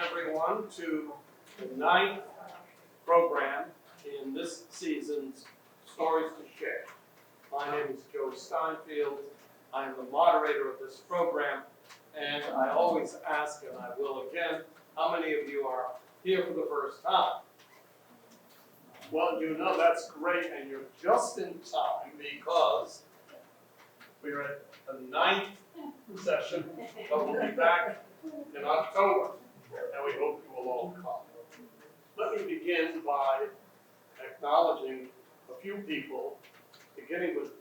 everyone to the 9th program in this season's Stories to Share. My name is Joe Steinfield. I am the moderator of this program, and I always ask, and I will again, how many of you are here for the first time? Well, you know that's great, and you're just in time because we're at the 9th session, but we'll be back in October, and we hope you will all come. Let me begin by acknowledging a few people, beginning with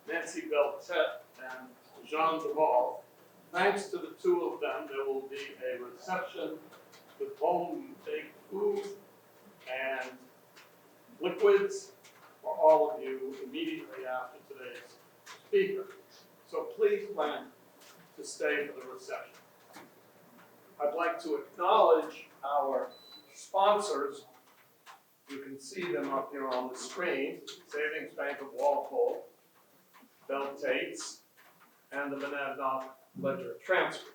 Nancy Beltet and Jean Duval. Thanks to the two of them, there will be a reception with home-baked food and liquids for all of you immediately after today's speaker. So please plan to stay for the reception. I'd like to acknowledge our sponsors. You can see them up here on the screen: Savings Bank of Walpole, Bell Tates, and the Monadnock Transplant.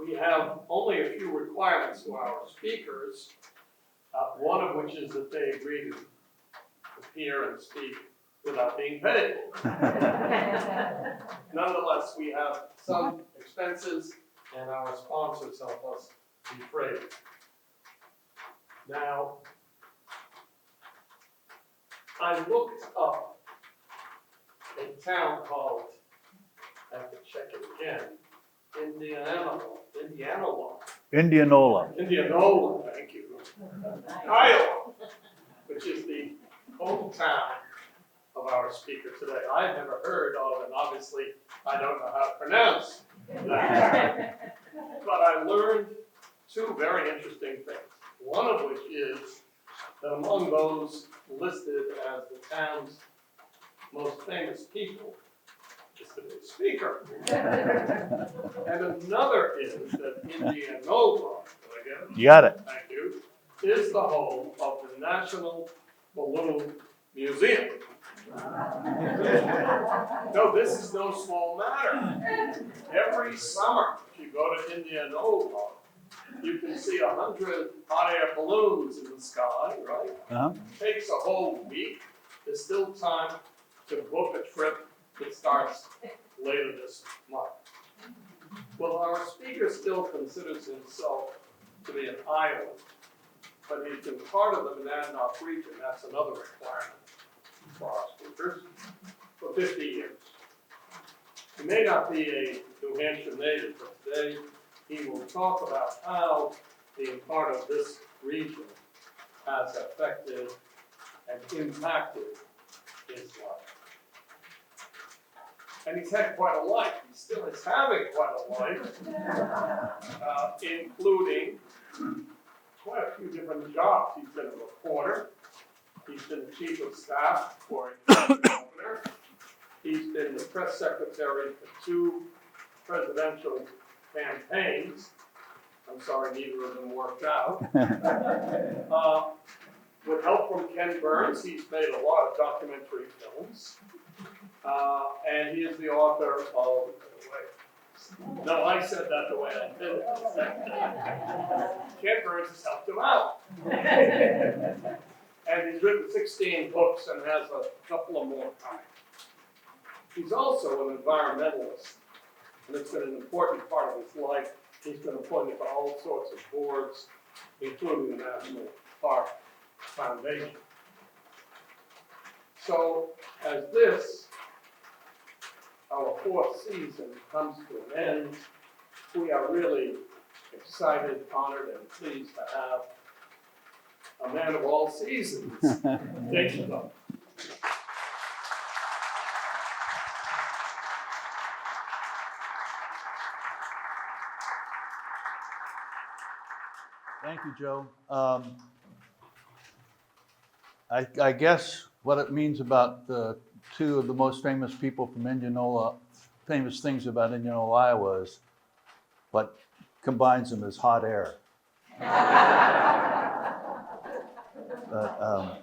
We have only a few requirements to our speakers, one of which is that they agree to appear and speak without being paid. Nonetheless, we have some expenses, and our sponsors help us defray. Now, I looked up a town called, I have to check it again, Indianola, thank you. Iowa, which is the hometown of our speaker today. I've never heard of, and obviously I don't know how to pronounce that. But I learned two very interesting things. One of which is that among those listed as the town's most famous people is the new speaker. And another is that Indianola, did I get it? You got it. Thank you, is the home of the National Balloon Museum. No, this is no small matter. Every summer, if you go to Indianola, you can see 100 hot air balloons in the sky, right? Uh-huh. It takes a whole week. There's still time to book a trip that starts later this month. Well, our speaker still considers himself to be an Iowan, but he's been part of the Monadnock region, that's another requirement for our speakers, for 50 years. He may not be a New Hampshire native, but today he will talk about how being part of this region has affected and impacted his life. And he's had quite a life. He still is having quite a life, including quite a few different jobs. He's been a reporter. He's been the chief of staff for a governor. He's been the press secretary for 2 presidential campaigns. I'm sorry, neither of them worked out. With help from Ken Burns, he's made a lot of documentary films. And he is the author of, no, I said that the way I did it. Ken Burns has helped him out. And he's written 16 books and has a couple of more coming. He's also an environmentalist, and it's been an important part of his life. He's been appointed to all sorts of boards, including the National Park Foundation. So, as this, our 4th season, comes to an end, we are really excited, honored, and pleased to have a man of all seasons, Dayton Duncan. Thank you, Joe. I guess what it means about the 2 of the most famous people from Indianola, famous things about Indianola, Iowa, is what combines them is hot air. But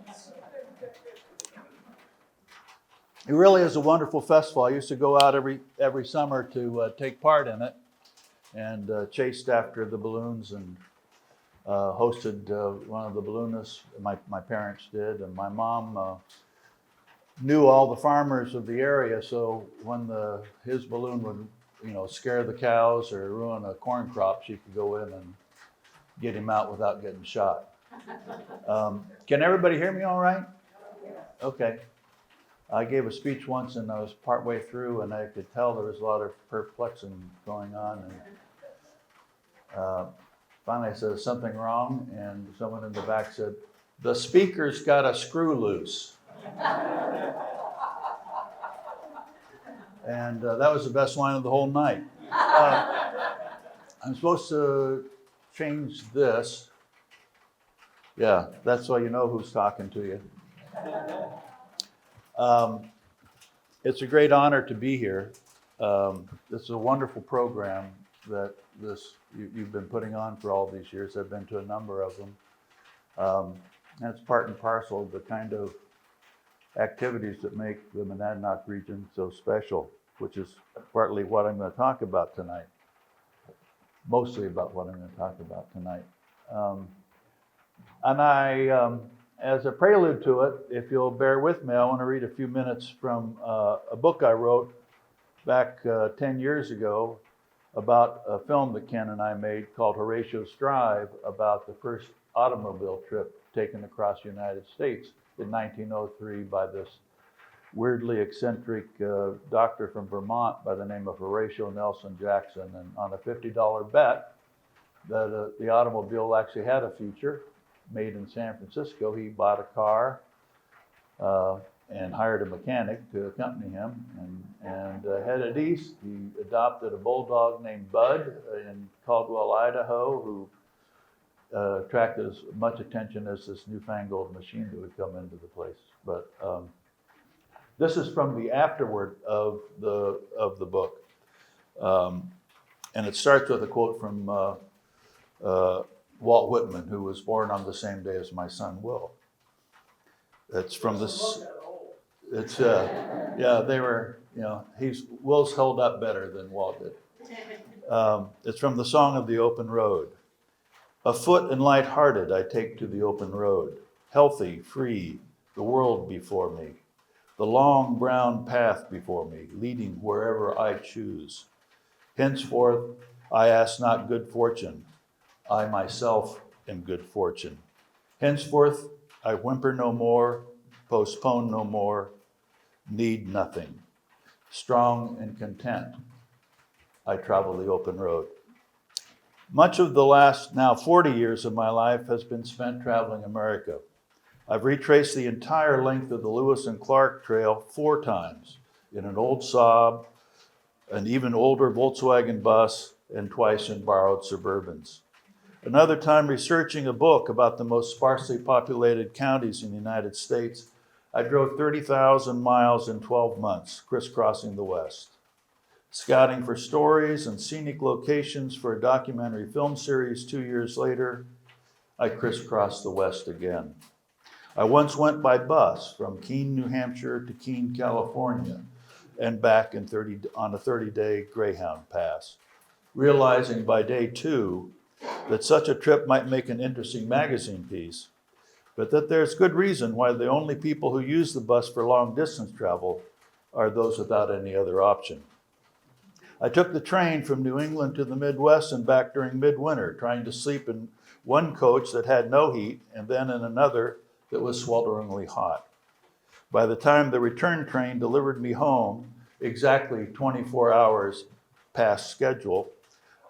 it really is a wonderful festival. I used to go out every summer to take part in it. and chased after the balloons and hosted one of the balloonists. My parents did, and my mom knew all the farmers of the area, so when his balloon would, scare the cows or ruin a corn crop, she could go in and get him out without getting shot. Can everybody hear me all right? Okay. I gave a speech once and I was partway through and I could tell there was a lot of perplexing going on. And finally I said, "Is something wrong?" And someone in the back said, "The speaker's got a screw loose." And that was the best line of the whole night. I'm supposed to change this. Yeah, that's so you know who's talking to you. It's a great honor to be here. This is a wonderful program that you've been putting on for all these years. I've been to a number of them. And it's part and parcel of the kind of activities that make the Monadnock region so special, which is partly what I'm going to talk about tonight. Mostly about what I'm going to talk about tonight. And I, as a prelude to it, if you'll bear with me, I want to read a few minutes from a book I wrote back 10 years ago about a film that Ken and I made called Horatio's Drive, about the first automobile trip taken across the United States in 1903 by this weirdly eccentric doctor from Vermont by the name of Horatio Nelson Jackson. And on a $50 bet that the automobile actually had a future, made in San Francisco, he bought a car and hired a mechanic to accompany him and headed east. He adopted a bulldog named Bud in Caldwell, Idaho, who attracted as much attention as this newfangled machine that would come into the place. But this is from the afterword of the book, and it starts with a quote from Walt Whitman, who was born on the same day as my son Will. It's from this. It's yeah, they were. Will's held up better than Walt did. It's from the Song of the Open Road. Afoot and light-hearted, I take to the open road, healthy, free, the world before me, the long brown path before me, leading wherever I choose. Henceforth, I ask not good fortune. I myself am good fortune. Henceforth, I whimper no more, postpone no more, need nothing. Strong and content, I travel the open road. Much of the last now 40 years of my life has been spent traveling America. I've retraced the entire length of the Lewis and Clark Trail 4 times in an old Saab, an even older Volkswagen bus, and twice in borrowed Suburbans. Another time researching a book about the most sparsely populated counties in the United States, I drove 30,000 miles in 12 months, crisscrossing the West. Scouting for stories and scenic locations for a documentary film series 2 years later, I crisscrossed the West again. I once went by bus from Keene, New Hampshire to Keene, California, and back on a 30-day Greyhound pass, realizing by day 2 that such a trip might make an interesting magazine piece, but that there's good reason why the only people who use the bus for long distance travel are those without any other option. I took the train from New England to the Midwest and back during midwinter, trying to sleep in one coach that had no heat and then in another that was swelteringly hot. By the time the return train delivered me home, exactly 24 hours past schedule,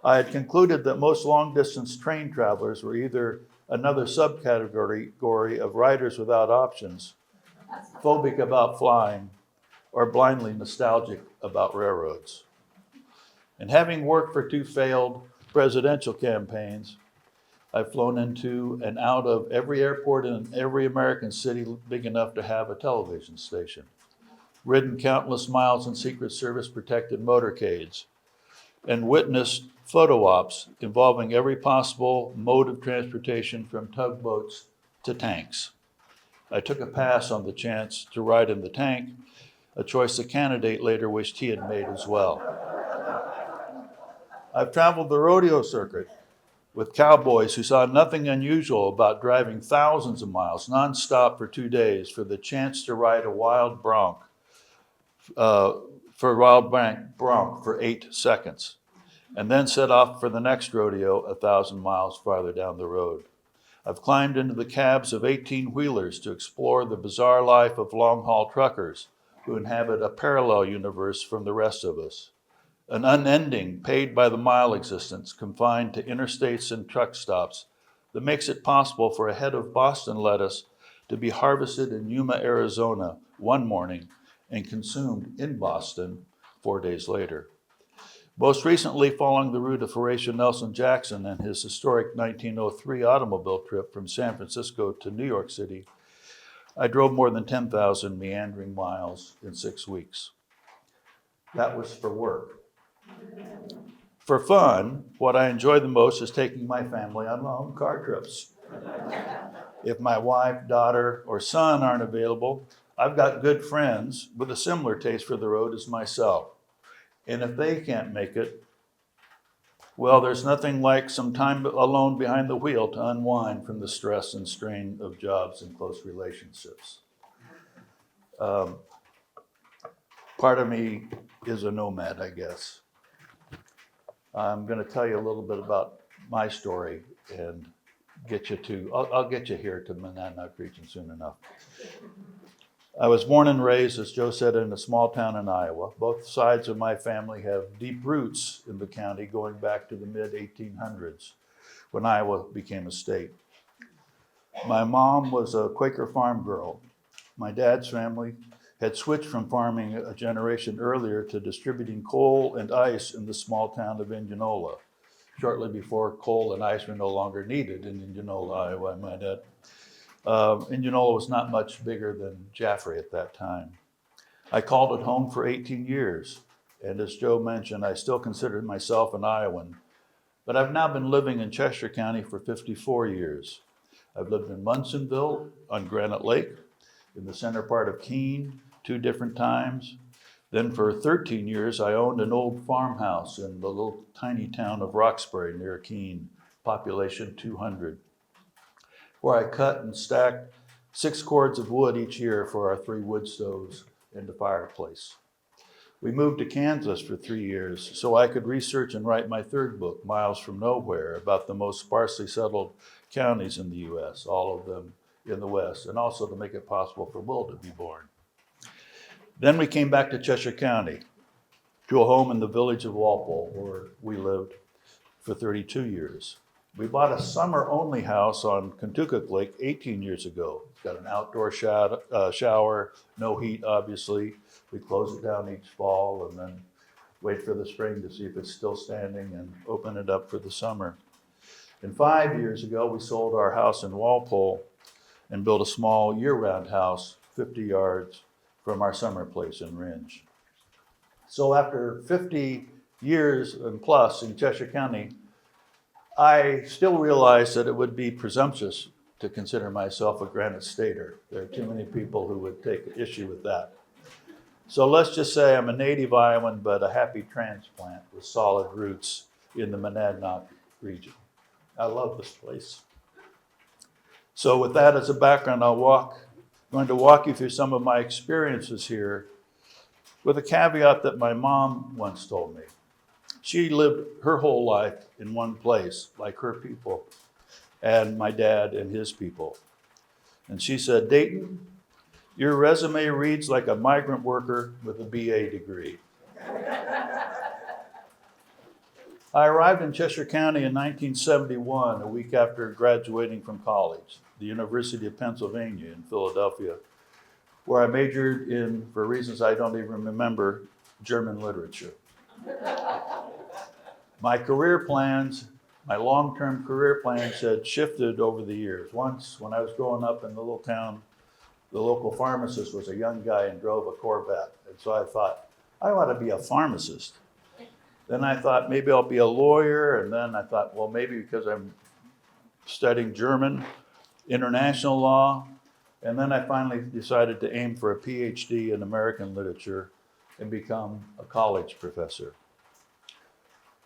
I had concluded that most long-distance train travelers were either another subcategory of riders without options, phobic about flying, or blindly nostalgic about railroads. And having worked for 2 failed presidential campaigns, I've flown into and out of every airport in every American city big enough to have a television station, ridden countless miles in Secret Service protected motorcades, and witnessed photo ops involving every possible mode of transportation from tugboats to tanks. I took a pass on the chance to ride in the tank, a choice the candidate later wished he had made as well. I've traveled the rodeo circuit with cowboys who saw nothing unusual about driving thousands of miles nonstop for 2 days for the chance to ride a wild bronc, for 8 seconds, and then set off for the next rodeo 1,000 miles farther down the road. I've climbed into the cabs of 18-wheelers to explore the bizarre life of long-haul truckers who inhabit a parallel universe from the rest of us. An unending, paid-by-the-mile existence confined to interstates and truck stops that makes it possible for a head of Boston lettuce to be harvested in Yuma, Arizona one morning and consumed in Boston 4 days later. Most recently, following the route of Horatio Nelson Jackson and his historic 1903 automobile trip from San Francisco to New York City, I drove more than 10,000 meandering miles in 6 weeks. That was for work. For fun, what I enjoy the most is taking my family on long car trips. If my wife, daughter, or son aren't available, I've got good friends with a similar taste for the road as myself. And if they can't make it, well, there's nothing like some time alone behind the wheel to unwind from the stress and strain of jobs and close relationships. Part of me is a nomad, I guess. I'm going to tell you a little bit about my story and get you to, I'll get you here to Monadnock region soon enough. I was born and raised, as Joe said, in a small town in Iowa. Both sides of my family have deep roots in the county going back to the mid-1800s when Iowa became a state. My mom was a Quaker farm girl. My dad's family had switched from farming a generation earlier to distributing coal and ice in the small town of Indianola, shortly before coal and ice were no longer needed in Indianola, Iowa, I might add. Indianola was not much bigger than Jaffrey at that time. I called it home for 18 years, and as Joe mentioned, I still consider myself an Iowan, but I've now been living in Cheshire County for 54 years. I've lived in Munsonville on Granite Lake, in the center part of Keene, 2 different times. Then for 13 years, I owned an old farmhouse in the little tiny town of Roxbury near Keene, population 200, where I cut and stacked 6 cords of wood each year for our 3 wood stoves and the fireplace. We moved to Kansas for 3 years so I could research and write my 3rd book, Miles from Nowhere, about the most sparsely settled counties in the U.S., all of them in the West, and also to make it possible for Will to be born. Then we came back to Cheshire County, to a home in the village of Walpole, where we lived for 32 years. We bought a summer-only house on Kentucky Lake 18 years ago. It's got an outdoor shower, no heat, obviously. We close it down each fall and then wait for the spring to see if it's still standing and open it up for the summer. And 5 years ago, we sold our house in Walpole and built a small year-round house 50 yards from our summer place in Ringe. So after 50 years and plus in Cheshire County, I still realize that it would be presumptuous to consider myself a Granite Stater. There are too many people who would take issue with that. So let's just say I'm a native Iowan, but a happy transplant with solid roots in the Monadnock region. I love this place. So with that as a background, I'm going to walk you through some of my experiences here with a caveat that my mom once told me. She lived her whole life in one place, like her people, and my dad and his people. And she said, "Dayton, your resume reads like a migrant worker with a BA degree." I arrived in Cheshire County in 1971, a week after graduating from college, the University of Pennsylvania in Philadelphia, where I majored in, for reasons I don't even remember, German literature. My long-term career plans had shifted over the years. Once, when I was growing up in the little town, the local pharmacist was a young guy and drove a Corvette. And so I thought, I ought to be a pharmacist. Then I thought, maybe I'll be a lawyer. And then I thought, well, maybe because I'm studying German, international law. And then I finally decided to aim for a PhD in American literature and become a college professor.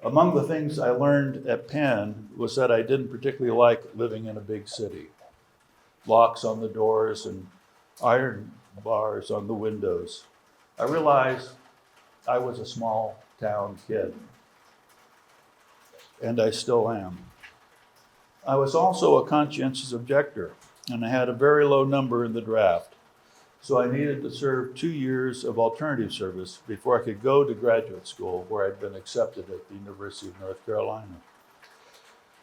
Among the things I learned at Penn was that I didn't particularly like living in a big city. Locks on the doors and iron bars on the windows. I realized I was a small town kid, and I still am. I was also a conscientious objector, and I had a very low number in the draft. So I needed to serve 2 years of alternative service before I could go to graduate school, where I'd been accepted at the University of North Carolina.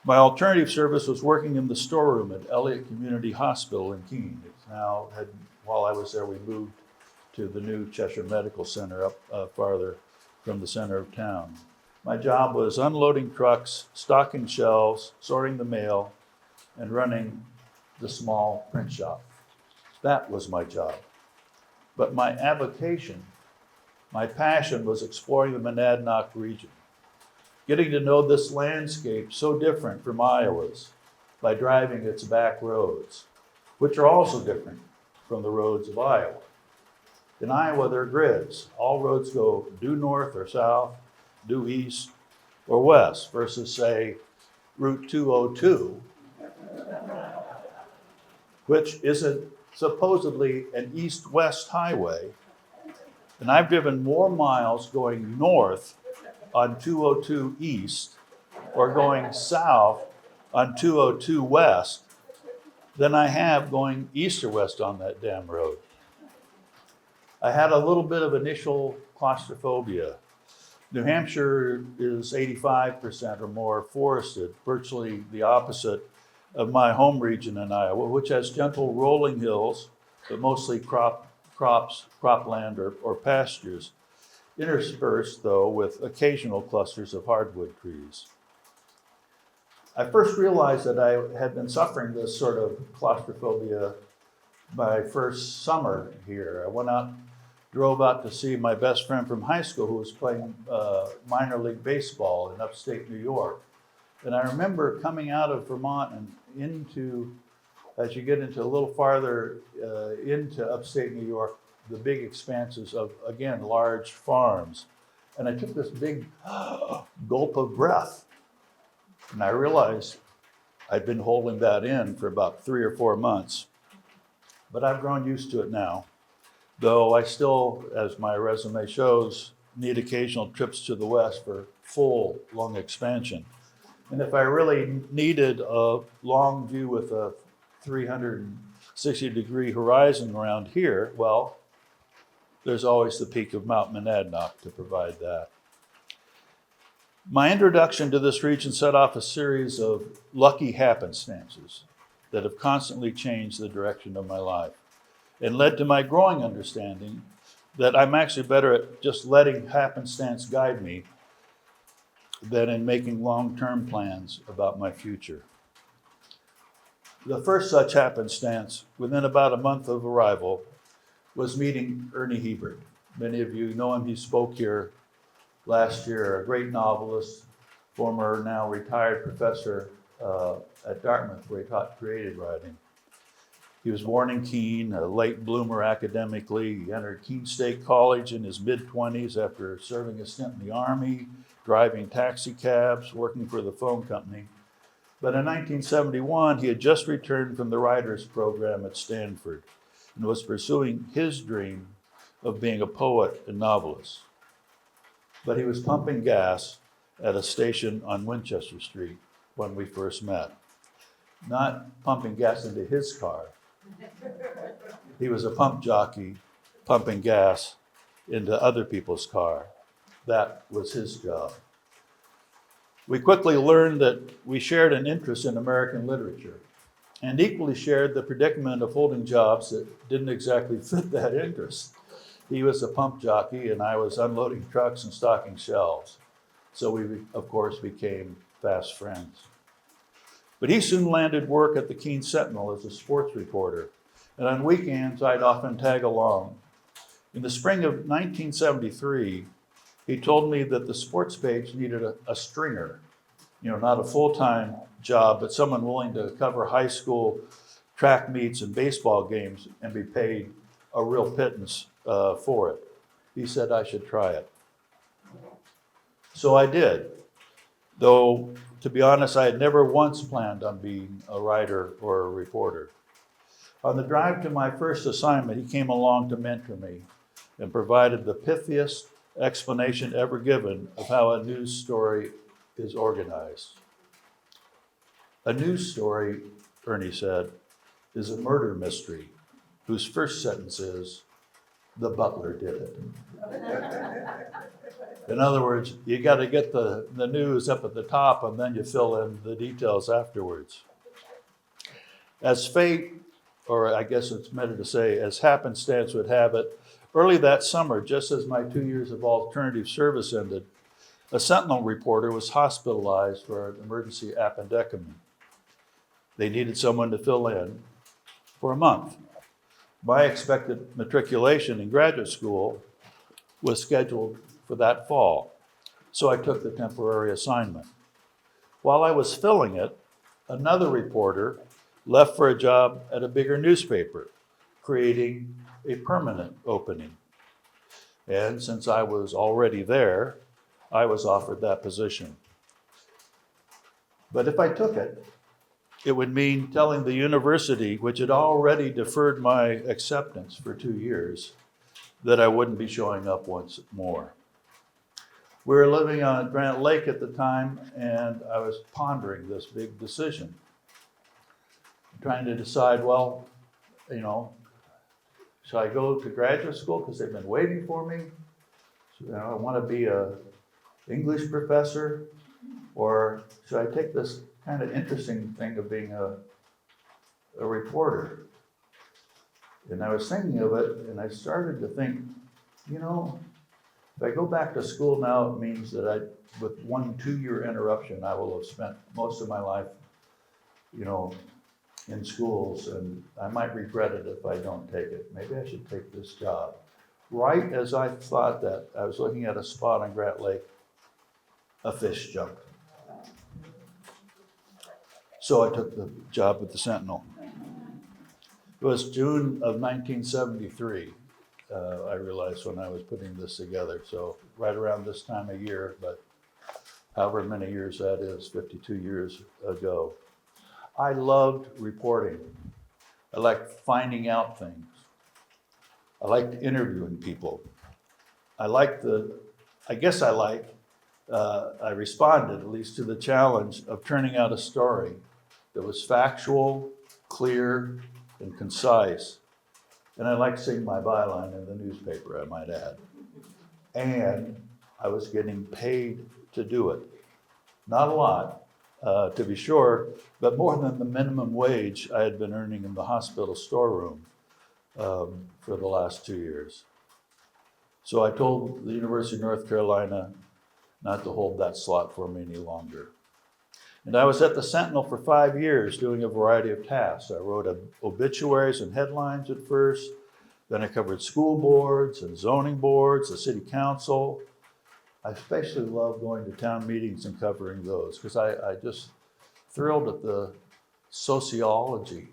My alternative service was working in the storeroom at Elliott Community Hospital in Keene. While I was there, we moved to the new Cheshire Medical Center up farther from the center of town. My job was unloading trucks, stocking shelves, sorting the mail, and running the small print shop. That was my job. But my avocation, my passion was exploring the Monadnock region, getting to know this landscape so different from Iowa's by driving its back roads, which are also different from the roads of Iowa. In Iowa, there are grids. All roads go due north or south, due east or west, versus, say, Route 202, which is supposedly an east-west highway. And I've driven more miles going north on 202 east or going south on 202 west than I have going east or west on that damn road. I had a little bit of initial claustrophobia. New Hampshire is 85% or more forested, virtually the opposite of my home region in Iowa, which has gentle rolling hills, but mostly cropland or pastures, interspersed though with occasional clusters of hardwood trees. I first realized that I had been suffering this sort of claustrophobia my first summer here. I drove out to see my best friend from high school who was playing minor league baseball in upstate New York. And I remember coming out of Vermont and as you get into a little farther into upstate New York, the big expanses of, again, large farms. And I took this big gulp of breath. And I realized I'd been holding that in for about 3 or 4 months. But I've grown used to it now, though I still, as my resume shows, need occasional trips to the west for full lung expansion. And if I really needed a long view with a 360-degree horizon around here, well, there's always the peak of Mount Monadnock to provide that. My introduction to this region set off a series of lucky happenstances that have constantly changed the direction of my life and led to my growing understanding that I'm actually better at just letting happenstance guide me than in making long-term plans about my future. The first such happenstance, within about a month of arrival, was meeting Ernie Hebert. Many of you know him. He spoke here last year, a great novelist, former now retired professor at Dartmouth, where he taught creative writing. He was born in Keene, a late bloomer academically. He entered Keene State College in his mid-20s after serving a stint in the Army, driving taxi cabs, working for the phone company. But in 1971, he had just returned from the writers program at Stanford and was pursuing his dream of being a poet and novelist. But he was pumping gas at a station on Winchester Street when we first met. Not pumping gas into his car. He was a pump jockey pumping gas into other people's car. That was his job. We quickly learned that we shared an interest in American literature and equally shared the predicament of holding jobs that didn't exactly fit that interest. He was a pump jockey and I was unloading trucks and stocking shelves. So we, of course, became fast friends. But he soon landed work at the Keene Sentinel as a sports reporter. And on weekends, I'd often tag along. In the spring of 1973, he told me that the sports page needed a stringer, not a full-time job, but someone willing to cover high school track meets and baseball games and be paid a real pittance for it. He said I should try it. So I did. though, to be honest, I had never once planned on being a writer or a reporter. On the drive to my first assignment, he came along to mentor me and provided the pithiest explanation ever given of how a news story is organized. A news story, Ernie said, is a murder mystery whose first sentence is, "The butler did it." In other words, you got to get the news up at the top and then you fill in the details afterwards. As fate, or I guess it's better to say, as happenstance would have it, early that summer, just as my 2 years of alternative service ended, a Sentinel reporter was hospitalized for an emergency appendectomy. They needed someone to fill in for a month. My expected matriculation in graduate school was scheduled for that fall, so I took the temporary assignment. While I was filling it, another reporter left for a job at a bigger newspaper, creating a permanent opening. And since I was already there, I was offered that position. But if I took it, it would mean telling the university, which had already deferred my acceptance for 2 years, that I wouldn't be showing up once more. We were living on Grant Lake at the time, and I was pondering this big decision. Trying to decide, well, should I go to graduate school because they've been waiting for me? I want to be an English professor, or should I take this kind of interesting thing of being a reporter? And I was thinking of it, and I started to think, if I go back to school now, it means that with 1 2-year interruption, I will have spent most of my life, in schools, and I might regret it if I don't take it. Maybe I should take this job. Right as I thought that, I was looking at a spot on Grant Lake, a fish jumped. So I took the job at the Sentinel. It was June of 1973, I realized when I was putting this together. So right around this time of year, but however many years that is, 52 years ago. I loved reporting. I liked finding out things. I liked interviewing people. I responded at least to the challenge of turning out a story that was factual, clear, and concise. And I liked seeing my byline in the newspaper, I might add. And I was getting paid to do it. Not a lot, to be sure, but more than the minimum wage I had been earning in the hospital storeroom for the last 2 years. So I told the University of North Carolina not to hold that slot for me any longer. And I was at the Sentinel for 5 years doing a variety of tasks. I wrote obituaries and headlines at first, then I covered school boards and zoning boards, the city council. I especially love going to town meetings and covering those because I just thrilled at the sociology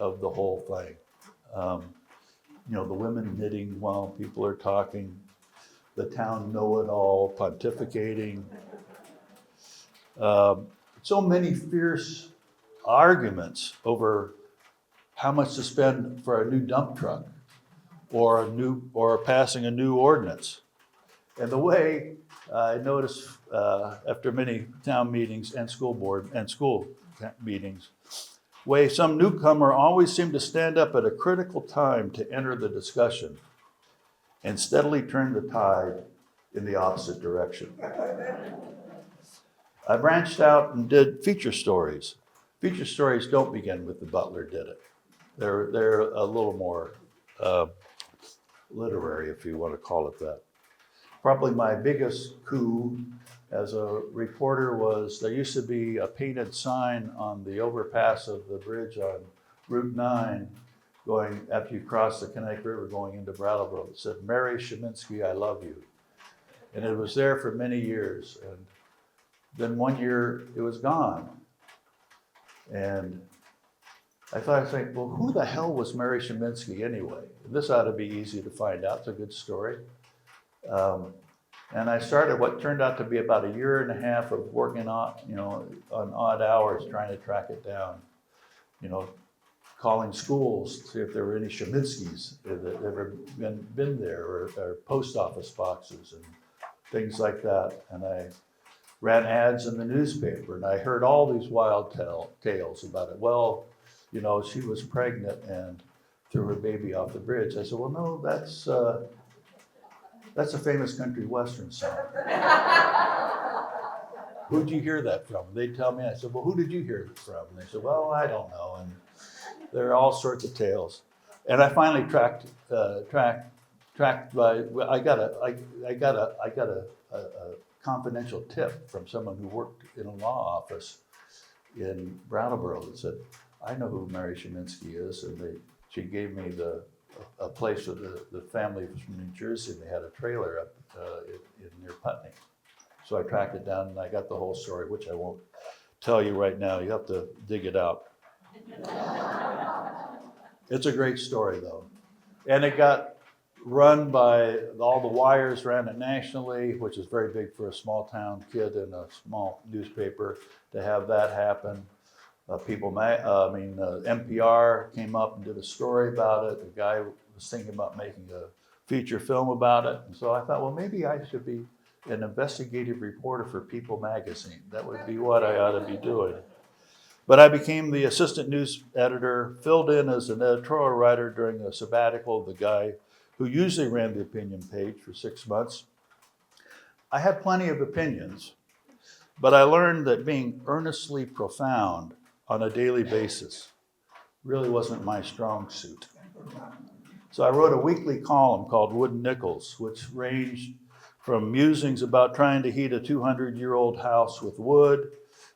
of the whole thing. The women knitting while people are talking, the town know-it-all pontificating. So many fierce arguments over how much to spend for a new dump truck or passing a new ordinance. And the way I noticed after many town meetings and school meetings, way some newcomer always seemed to stand up at a critical time to enter the discussion and steadily turn the tide in the opposite direction. I branched out and did feature stories. Feature stories don't begin with "the butler did it." They're a little more literary, if you want to call it that. Probably my biggest coup as a reporter was there used to be a painted sign on the overpass of the bridge on Route 9 going after you cross the Connecticut River going into Brattleboro. It said, "Mary Sheminsky, I love you." And it was there for many years. And then one year it was gone. And I thought, well, who the hell was Mary Sheminsky anyway? This ought to be easy to find out. It's a good story. And I started what turned out to be about a year and a half of working on, on odd hours trying to track it down. Calling schools to see if there were any Sheminsky's that had ever been there, or post office boxes and things like that. And I ran ads in the newspaper, and I heard all these wild tales about it. Well, she was pregnant and threw her baby off the bridge. I said, well, no, that's a famous country western song. Who'd you hear that from? They'd tell me. I said, well, who did you hear it from? And they said, well, I don't know. And there are all sorts of tales. And I finally tracked by. I got a confidential tip from someone who worked in a law office in Brattleboro that said, I know who Mary Sheminsky is, and she gave me a place where the family was from New Jersey, and they had a trailer up near Putney. So I tracked it down, and I got the whole story, which I won't tell you right now. You have to dig it out. It's a great story, though. And it got run by, all the wires ran it nationally, which is very big for a small town kid in a small newspaper to have that happen. NPR came up and did a story about it. The guy was thinking about making a feature film about it. And so I thought, well, maybe I should be an investigative reporter for People magazine. That would be what I ought to be doing. But I became the assistant news editor, filled in as an editorial writer during a sabbatical of the guy who usually ran the opinion page for 6 months. I had plenty of opinions, but I learned that being earnestly profound on a daily basis really wasn't my strong suit. So I wrote a weekly column called Wooden Nickels, which ranged from musings about trying to heat a 200-year-old house with wood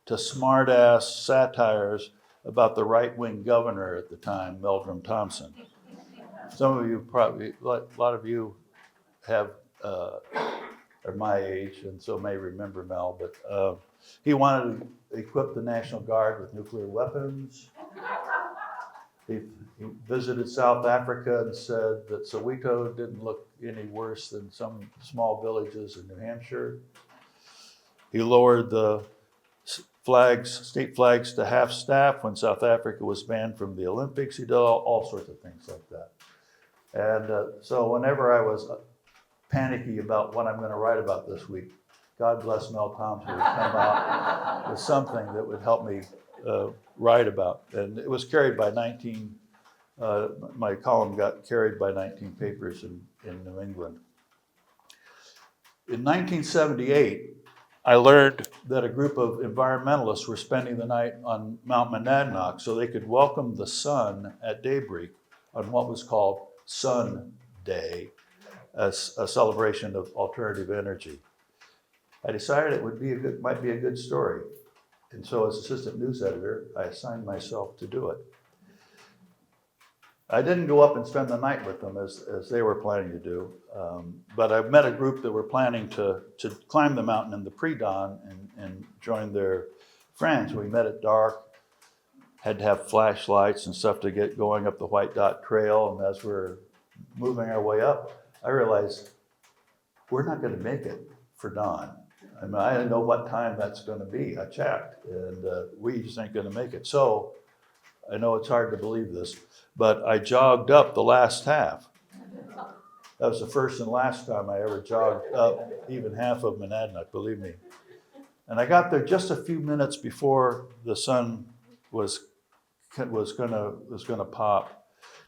to smart-ass satires about the right-wing governor at the time, Meldrum Thompson. Some of you probably, a lot of you are my age and so may remember Mel, but he wanted to equip the National Guard with nuclear weapons. He visited South Africa and said that Soweto didn't look any worse than some small villages in New Hampshire. He lowered the state flags to half staff when South Africa was banned from the Olympics. He did all sorts of things like that. And so whenever I was panicky about what I'm going to write about this week, God bless Mel Thompson would come out with something that would help me write about. And it was carried by 19, my column got carried by 19 papers in New England. In 1978, I learned that a group of environmentalists were spending the night on Mount Monadnock so they could welcome the sun at daybreak on what was called Sun Day, as a celebration of alternative energy. I decided it might be a good story. And so as assistant news editor, I assigned myself to do it. I didn't go up and spend the night with them as they were planning to do, but I met a group that were planning to climb the mountain in the pre-dawn and join their friends. We met at dark, had to have flashlights and stuff to get going up the White Dot Trail, and as we're moving our way up, I realized we're not going to make it for dawn. I mean, I didn't know what time that's going to be. I checked, and we just ain't going to make it. So I know it's hard to believe this, but I jogged up the last half. That was the first and last time I ever jogged up even half of Monadnock, believe me. And I got there just a few minutes before the sun was gonna pop.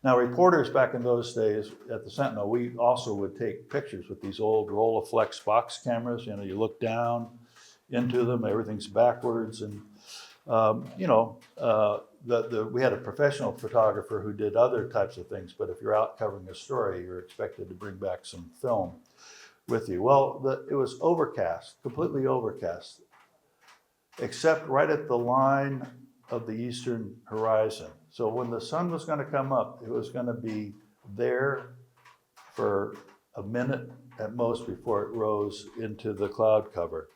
Now, reporters back in those days at the Sentinel, we also would take pictures with these old Rolleiflex box cameras. You know, you look down into them, everything's backwards, and we had a professional photographer who did other types of things. But if you're out covering a story, you're expected to bring back some film with you. Well, it was overcast, completely overcast, except right at the line of the eastern horizon. So when the sun was going to come up, it was going to be there for a minute at most before it rose into the cloud cover.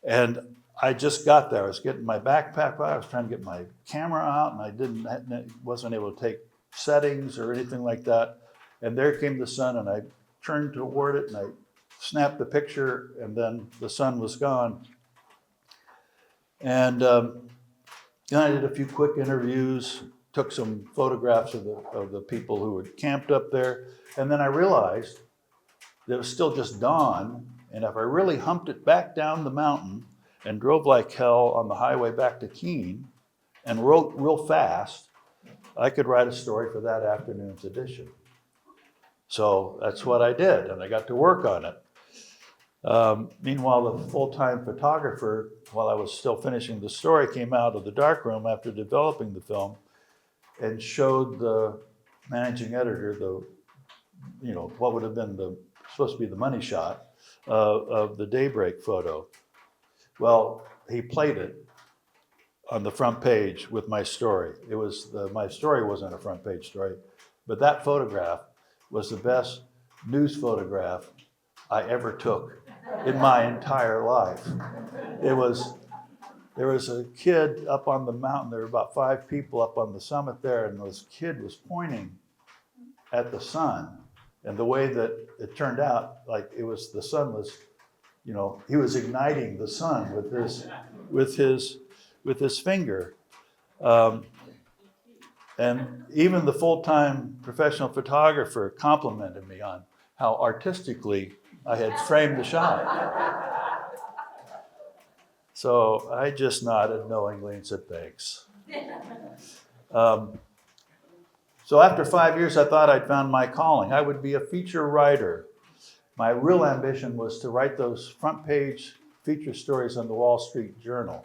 And I just got there. I was getting my backpack out. I was trying to get my camera out, and I wasn't able to take settings or anything like that. And there came the sun, and I turned toward it, and I snapped the picture, and then the sun was gone. And then I did a few quick interviews, took some photographs of the people who had camped up there, and then I realized that it was still just dawn, and if I really humped it back down the mountain and drove like hell on the highway back to Keene and wrote real fast, I could write a story for that afternoon's edition. So that's what I did, and I got to work on it. Meanwhile, the full-time photographer, while I was still finishing the story, came out of the darkroom after developing the film and showed the managing editor what would have been supposed to be the money shot of the daybreak photo. Well, he played it on the front page with my story. My story wasn't a front page story, but that photograph was the best news photograph I ever took in my entire life. There was a kid up on the mountain. There were about 5 people up on the summit there, and this kid was pointing at the sun. And the way that it turned out, like the sun was, he was igniting the sun with his finger. And even the full-time professional photographer complimented me on how artistically I had framed the shot. So I just nodded knowingly and said, thanks. So after 5 years, I thought I'd found my calling. I would be a feature writer. My real ambition was to write those front page feature stories on the Wall Street Journal.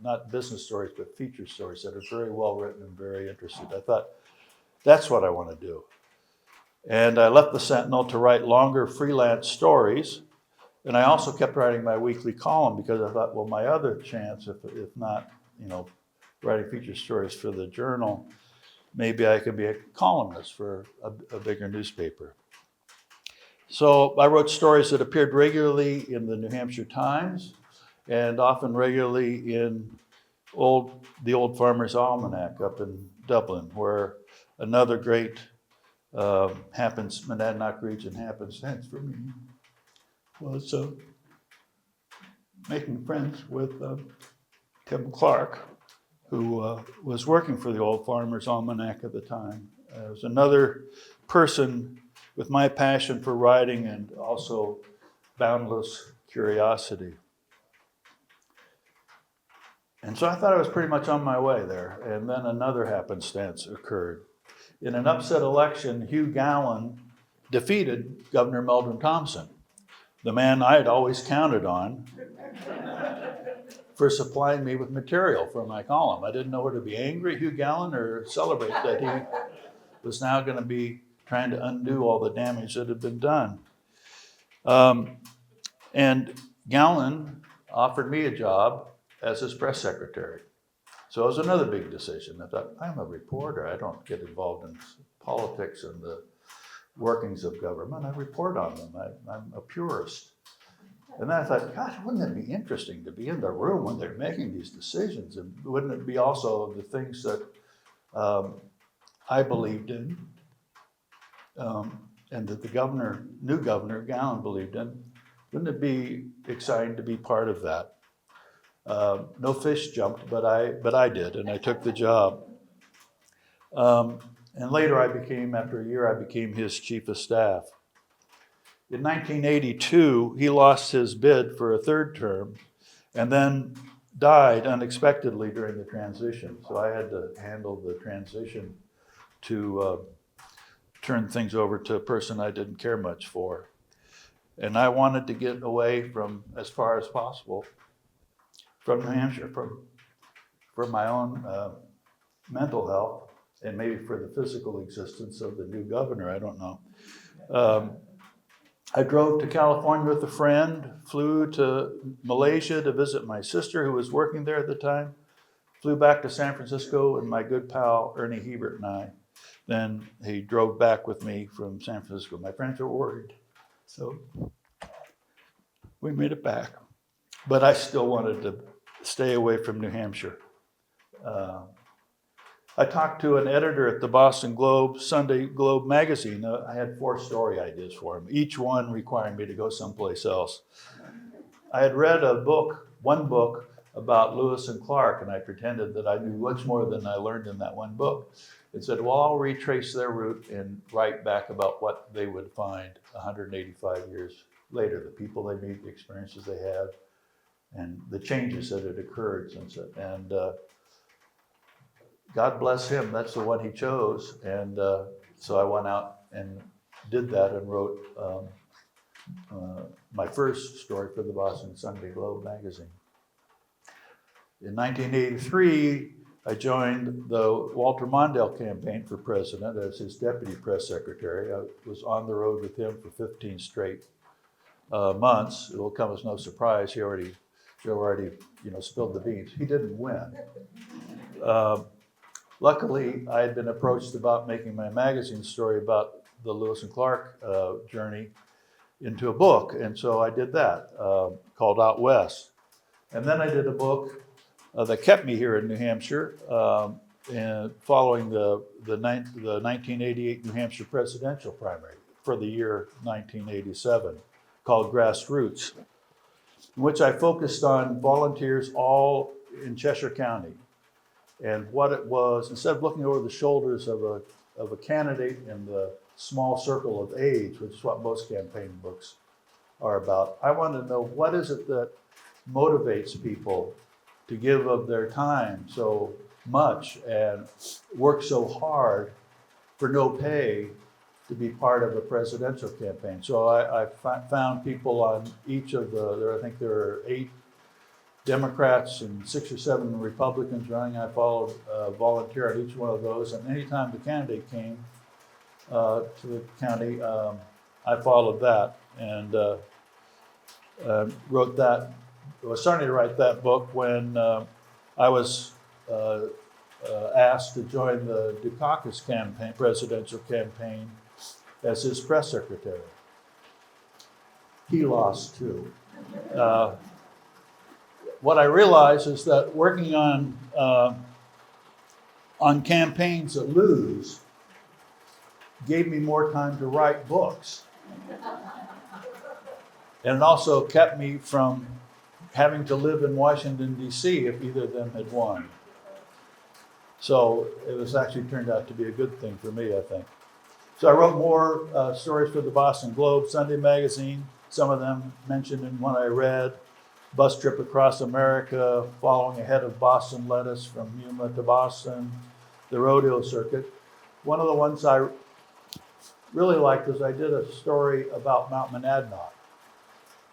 Not business stories, but feature stories that are very well written and very interesting. I thought, that's what I want to do. And I left the Sentinel to write longer freelance stories. And I also kept writing my weekly column because I thought, well, my other chance, if not, writing feature stories for the Journal, maybe I could be a columnist for a bigger newspaper. So I wrote stories that appeared regularly in the New Hampshire Times and often regularly in the Old Farmer's Almanac up in Dublin, where another great Monadnock region happenstance for me was making friends with Tim Clark, who was working for the Old Farmer's Almanac at the time. It was another person with my passion for writing and also boundless curiosity. And so I thought I was pretty much on my way there. And then another happenstance occurred. In an upset election, Hugh Gallen defeated Governor Meldrum Thompson, the man I had always counted on for supplying me with material for my column. I didn't know whether to be angry at Hugh Gallen or celebrate that he was now going to be trying to undo all the damage that had been done. And Gallen offered me a job as his press secretary. So it was another big decision. I thought, I'm a reporter. I don't get involved in politics and the workings of government. I report on them. I'm a purist. And then I thought, God, wouldn't it be interesting to be in the room when they're making these decisions? And wouldn't it be also the things that I believed in and that the new governor, Gallen, believed in? Wouldn't it be exciting to be part of that? No fish jumped, but I did, and I took the job. And later after a year, I became his chief of staff. In 1982, he lost his bid for a third term and then died unexpectedly during the transition. So I had to handle the transition to turn things over to a person I didn't care much for. And I wanted to get away from, as far as possible, from New Hampshire, for my own mental health, and maybe for the physical existence of the new governor, I don't know. I drove to California with a friend, flew to Malaysia to visit my sister who was working there at the time, flew back to San Francisco with my good pal Ernie Hebert and I. Then he drove back with me from San Francisco. My friends were worried, so we made it back. But I still wanted to stay away from New Hampshire. I talked to an editor at the Boston Globe, Sunday Globe magazine. I had 4 story ideas for him, each one requiring me to go someplace else. I had read one book about Lewis and Clark, and I pretended that I knew much more than I learned in that one book. It said, well, I'll retrace their route and write back about what they would find 185 years later, the people they meet, the experiences they had, and the changes that had occurred since it. And God bless him, that's the one he chose. And so I went out and did that and wrote my first story for the Boston Sunday Globe magazine. In 1983, I joined the Walter Mondale campaign for president as his deputy press secretary. I was on the road with him for 15 straight months. It will come as no surprise. He already spilled the beans. He didn't win. Luckily, I had been approached about making my magazine story about the Lewis and Clark journey into a book, and so I did that, called Out West. And then I did a book that kept me here in New Hampshire, and following the 1988 New Hampshire presidential primary for the year 1987, called Grassroots, in which I focused on volunteers all in Cheshire County. And what it was, instead of looking over the shoulders of a candidate in the small circle of age, which is what most campaign books are about, I wanted to know what is it that motivates people to give of their time so much and work so hard for no pay to be part of a presidential campaign. So I found people on each of I think there are 8 Democrats and 6 or 7 Republicans running. I followed volunteer at each one of those, and anytime the candidate came to the county, I followed that and wrote that. I was starting to write that book when I was asked to join the Dukakis campaign, presidential campaign, as his press secretary. He lost too. What I realized is that working on campaigns that lose gave me more time to write books. And it also kept me from having to live in Washington, D.C. if either of them had won. So it was actually turned out to be a good thing for me, I think. So I wrote more stories for the Boston Globe Sunday magazine, some of them mentioned in one I read. Bus Trip Across America, Following Ahead of Boston Lettuce from Yuma to Boston, the rodeo circuit. One of the ones I really liked is I did a story about Mount Monadnock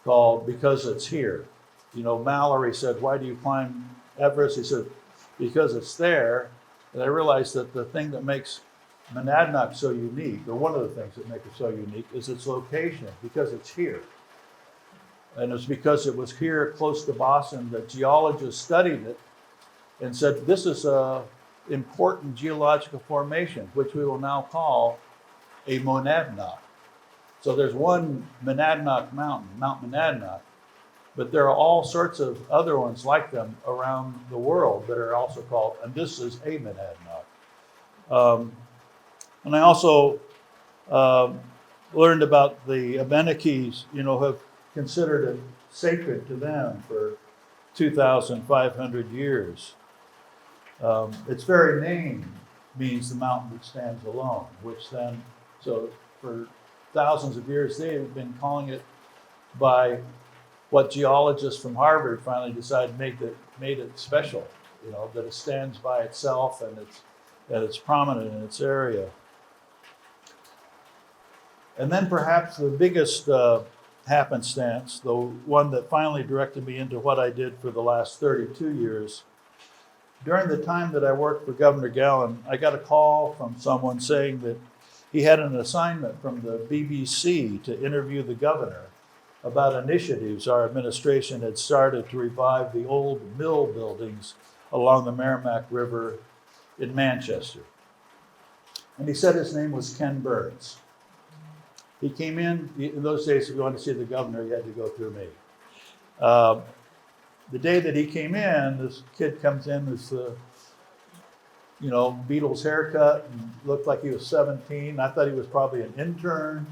called Because It's Here. You know, Mallory said, why do you climb Everest? He said, because it's there. And I realized that the thing that makes Monadnock so unique, or one of the things that make it so unique, is its location, because it's here. And it's because it was here close to Boston that geologists studied it and said, this is an important geological formation, which we will now call a monadnock. So there's one Monadnock mountain, Mount Monadnock, but there are all sorts of other ones like them around the world that are also called, and this is a Monadnock. And I also learned about the Abenakis, have considered it sacred to them for 2,500 years. Its very name means the mountain that stands alone, which then, so for thousands of years, they have been calling it by what geologists from Harvard finally decided made it special, that it stands by itself and that it's prominent in its area. And then perhaps the biggest happenstance, the one that finally directed me into what I did for the last 32 years. During the time that I worked for Governor Gallen, I got a call from someone saying that he had an assignment from the BBC to interview the governor about initiatives our administration had started to revive the old mill buildings along the Merrimack River in Manchester. And he said his name was Ken Burns. He came in those days, if you wanted to see the governor, you had to go through me. The day that he came in, this kid comes in, this Beatles haircut and looked like he was 17. I thought he was probably an intern.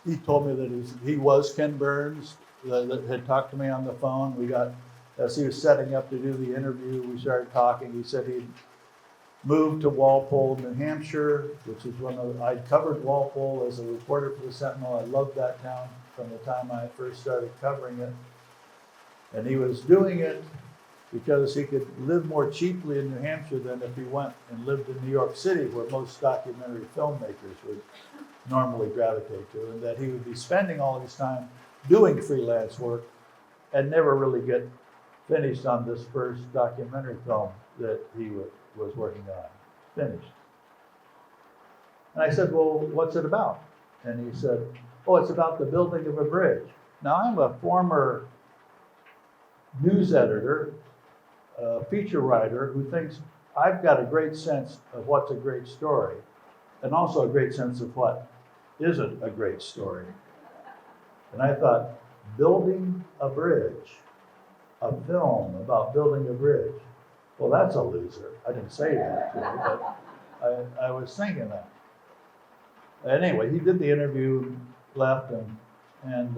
He told me that he was Ken Burns, that had talked to me on the phone. As he was setting up to do the interview, we started talking. He said he'd moved to Walpole, New Hampshire, which is I'd covered Walpole as a reporter for the Sentinel. I loved that town from the time I first started covering it. And he was doing it because he could live more cheaply in New Hampshire than if he went and lived in New York City, where most documentary filmmakers would normally gravitate to, and that he would be spending all his time doing freelance work and never really get finished on this first documentary film that he was working on, finished. And I said, well, what's it about? And he said, oh, it's about the building of a bridge. Now, I'm a former news editor, feature writer, who thinks I've got a great sense of what's a great story, and also a great sense of what isn't a great story. And I thought, building a bridge, a film about building a bridge, well, that's a loser. I didn't say that to him, but I was thinking that. Anyway, he did the interview, left, and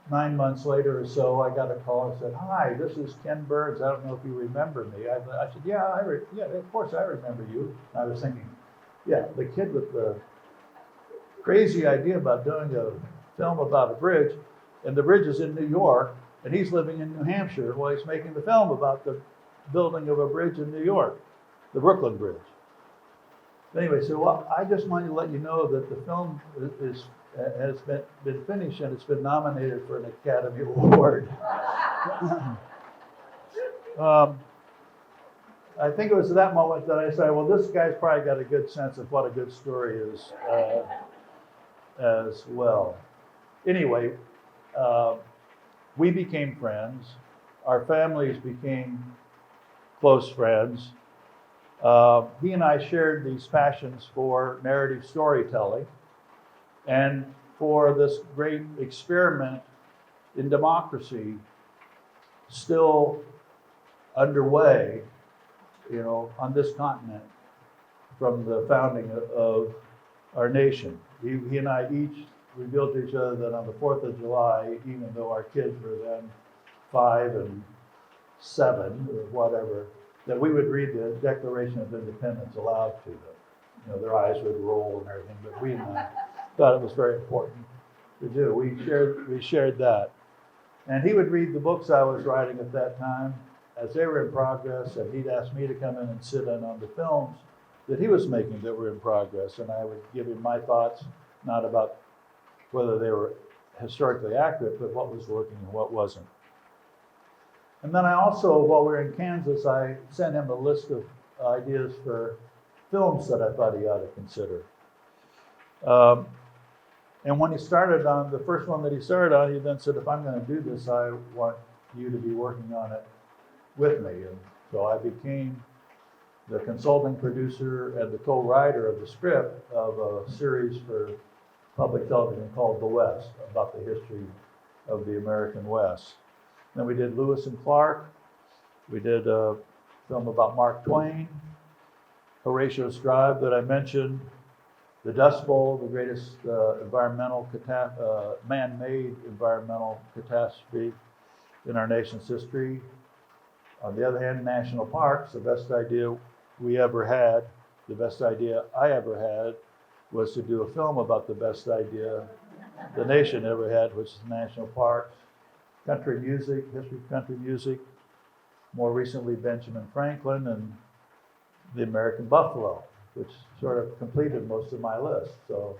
9 months later or so, I got a call and said, hi, this is Ken Burns. I don't know if you remember me. I said, yeah, of course I remember you. And I was thinking, yeah, the kid with the crazy idea about doing a film about a bridge, and the bridge is in New York, and he's living in New Hampshire while he's making the film about the building of a bridge in New York, the Brooklyn Bridge. Anyway, so I just wanted to let you know that the film has been finished, and it's been nominated for an Academy Award. I think it was at that moment that I said, well, this guy's probably got a good sense of what a good story is as well. Anyway, we became friends. Our families became close friends. He and I shared these passions for narrative storytelling and for this great experiment in democracy still underway, on this continent from the founding of our nation. He and I each revealed to each other that on the 4th of July, even though our kids were then 5 and 7 or whatever, that we would read the Declaration of Independence aloud to them. Their eyes would roll and everything, but we and I thought it was very important to do. We shared that. And he would read the books I was writing at that time as they were in progress, and he'd ask me to come in and sit in on the films that he was making that were in progress, and I would give him my thoughts, not about whether they were historically accurate, but what was working and what wasn't. And then I also, while we were in Kansas, I sent him a list of ideas for films that I thought he ought to consider. And when he started on the first one that he started on, he then said, if I'm going to do this, I want you to be working on it with me. And so I became the consulting producer and the co-writer of the script of a series for public television called The West, about the history of the American West. Then we did Lewis and Clark. We did a film about Mark Twain, Horatio's Drive that I mentioned, the Dust Bowl, the greatest man-made environmental catastrophe in our nation's history. On the other hand, national parks, the best idea we ever had, the best idea I ever had, was to do a film about the best idea the nation ever had, which is national parks. Country music, history of country music, more recently Benjamin Franklin and the American Buffalo, which sort of completed most of my list. So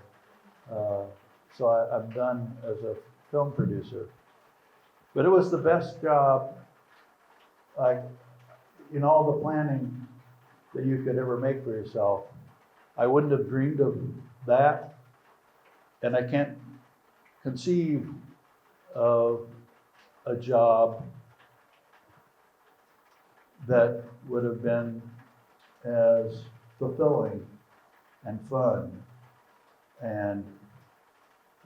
I'm done as a film producer. But it was the best job, in all the planning that you could ever make for yourself. I wouldn't have dreamed of that, and I can't conceive of a job that would have been as fulfilling and fun and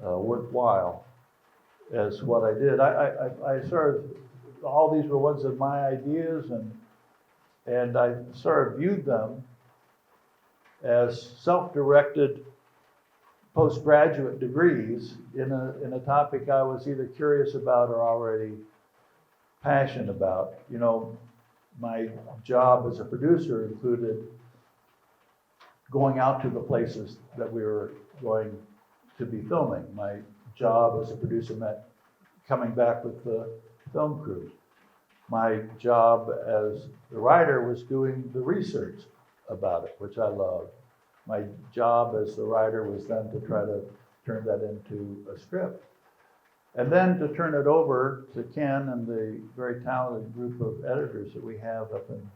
worthwhile as what I did. I sort of, all these were ones of my ideas, and And I sort of viewed them as self-directed postgraduate degrees in a topic I was either curious about or already passionate about. You know, my job as a producer included going out to the places that we were going to be filming. My job as a producer meant coming back with the film crew. My job as the writer was doing the research about it, which I loved. My job as the writer was then to try to turn that into a script. And then to turn it over to Ken and the very talented group of editors that we have up in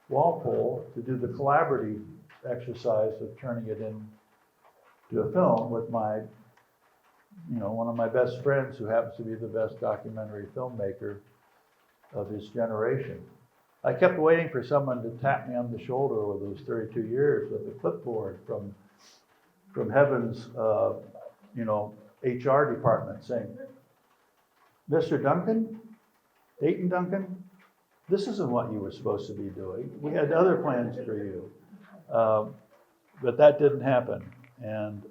Walpole to do the collaborative exercise of turning it into a film with my, you know, one of my best friends who happens to be the best documentary filmmaker of his generation. I kept waiting for someone to tap me on the shoulder over those 32 years with a clipboard from heaven's, you know, HR department saying, Mr. Duncan, Dayton Duncan, this isn't what you were supposed to be doing. We had other plans for you. But that didn't happen, and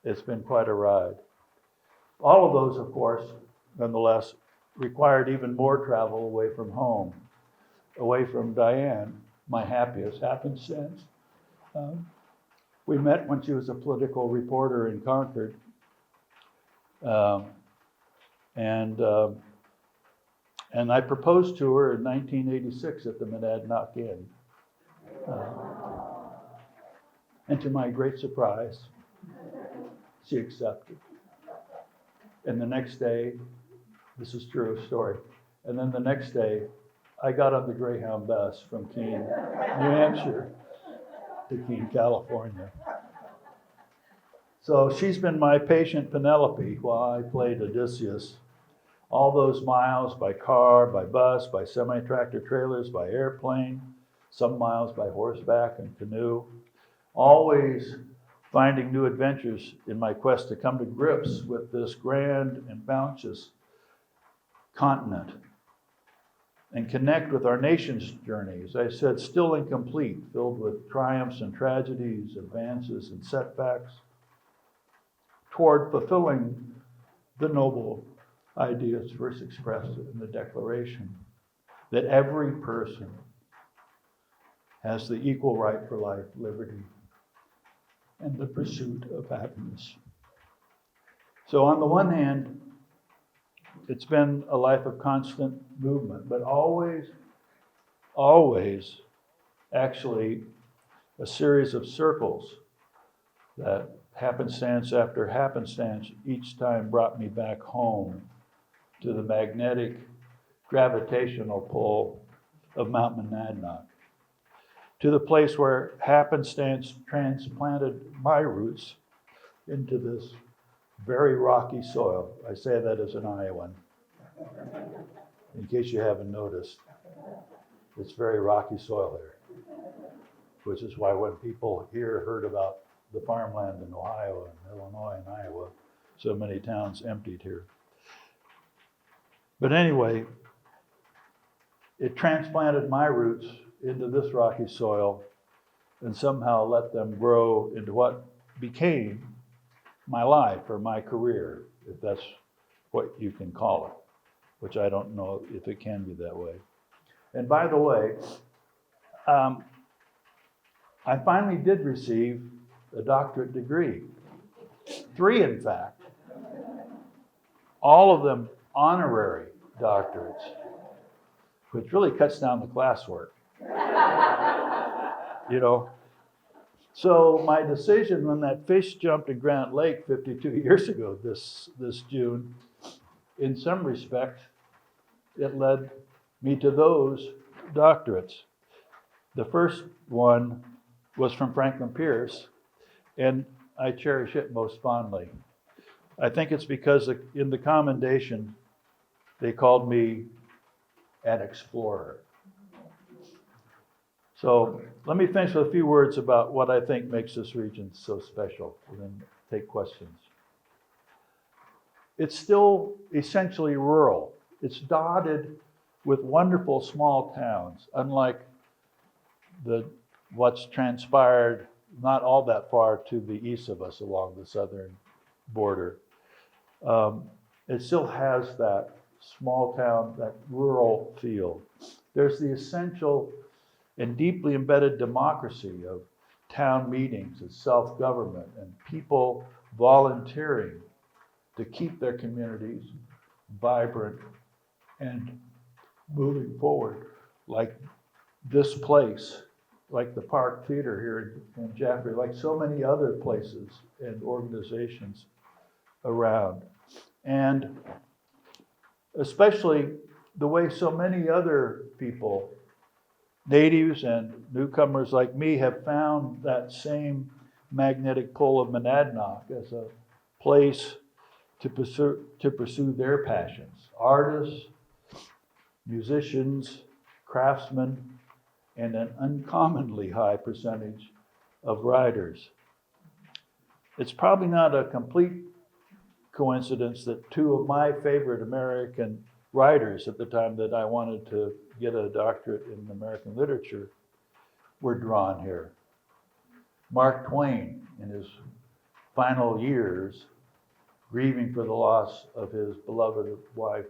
it's been quite a ride. All of those, of course, nonetheless, required even more travel away from home, away from Diane, my happiest happenstance. We met when she was a political reporter in Concord, and I proposed to her in 1986 at the Monadnock Inn. And to my great surprise, she accepted. And the next day, this is true story, and then the next day, I got on the Greyhound bus from Keene, New Hampshire, to Keene, California. So she's been my patient Penelope while I played Odysseus. All those miles by car, by bus, by semi-tractor trailers, by airplane, some miles by horseback and canoe, always finding new adventures in my quest to come to grips with this grand and bounteous continent and connect with our nation's journey, as I said, still incomplete, filled with triumphs and tragedies, advances and setbacks, toward fulfilling the noble ideas first expressed in the Declaration, that every person has the equal right for life, liberty, and the pursuit of happiness. So on the one hand, it's been a life of constant movement, but always actually a series of circles that happenstance after happenstance each time brought me back home to the magnetic gravitational pull of Mount Monadnock, to the place where happenstance transplanted my roots into this very rocky soil. I say that as an Iowan, in case you haven't noticed. It's very rocky soil here, which is why when people here heard about the farmland in Ohio and Illinois and Iowa, so many towns emptied here. But anyway, it transplanted my roots into this rocky soil and somehow let them grow into what became my life or my career, if that's what you can call it, which I don't know if it can be that way. And by the way, I finally did receive a doctorate degree, 3 in fact, all of them honorary doctorates, which really cuts down the classwork. You know, so my decision when that fish jumped in Granite Lake 52 years ago this June, in some respects, it led me to those doctorates. The first one was from Franklin Pierce, and I cherish it most fondly. I think it's because in the commendation, they called me an explorer. So let me finish with a few words about what I think makes this region so special, and then take questions. It's still essentially rural. It's dotted with wonderful small towns, unlike what's transpired not all that far to the east of us along the southern border. It still has that small town, that rural feel. There's the essential and deeply embedded democracy of town meetings and self-government and people volunteering to keep their communities vibrant and moving forward, like this place, like the Park Theater here in Jaffrey, like so many other places and organizations around. And especially the way so many other people, natives and newcomers like me, have found that same magnetic pull of Monadnock as a place to pursue their passions. Artists, musicians, craftsmen, and an uncommonly high percentage of writers. It's probably not a complete coincidence that two of my favorite American writers at the time that I wanted to get a doctorate in American literature were drawn here. Mark Twain, in his final years, grieving for the loss of his beloved wife,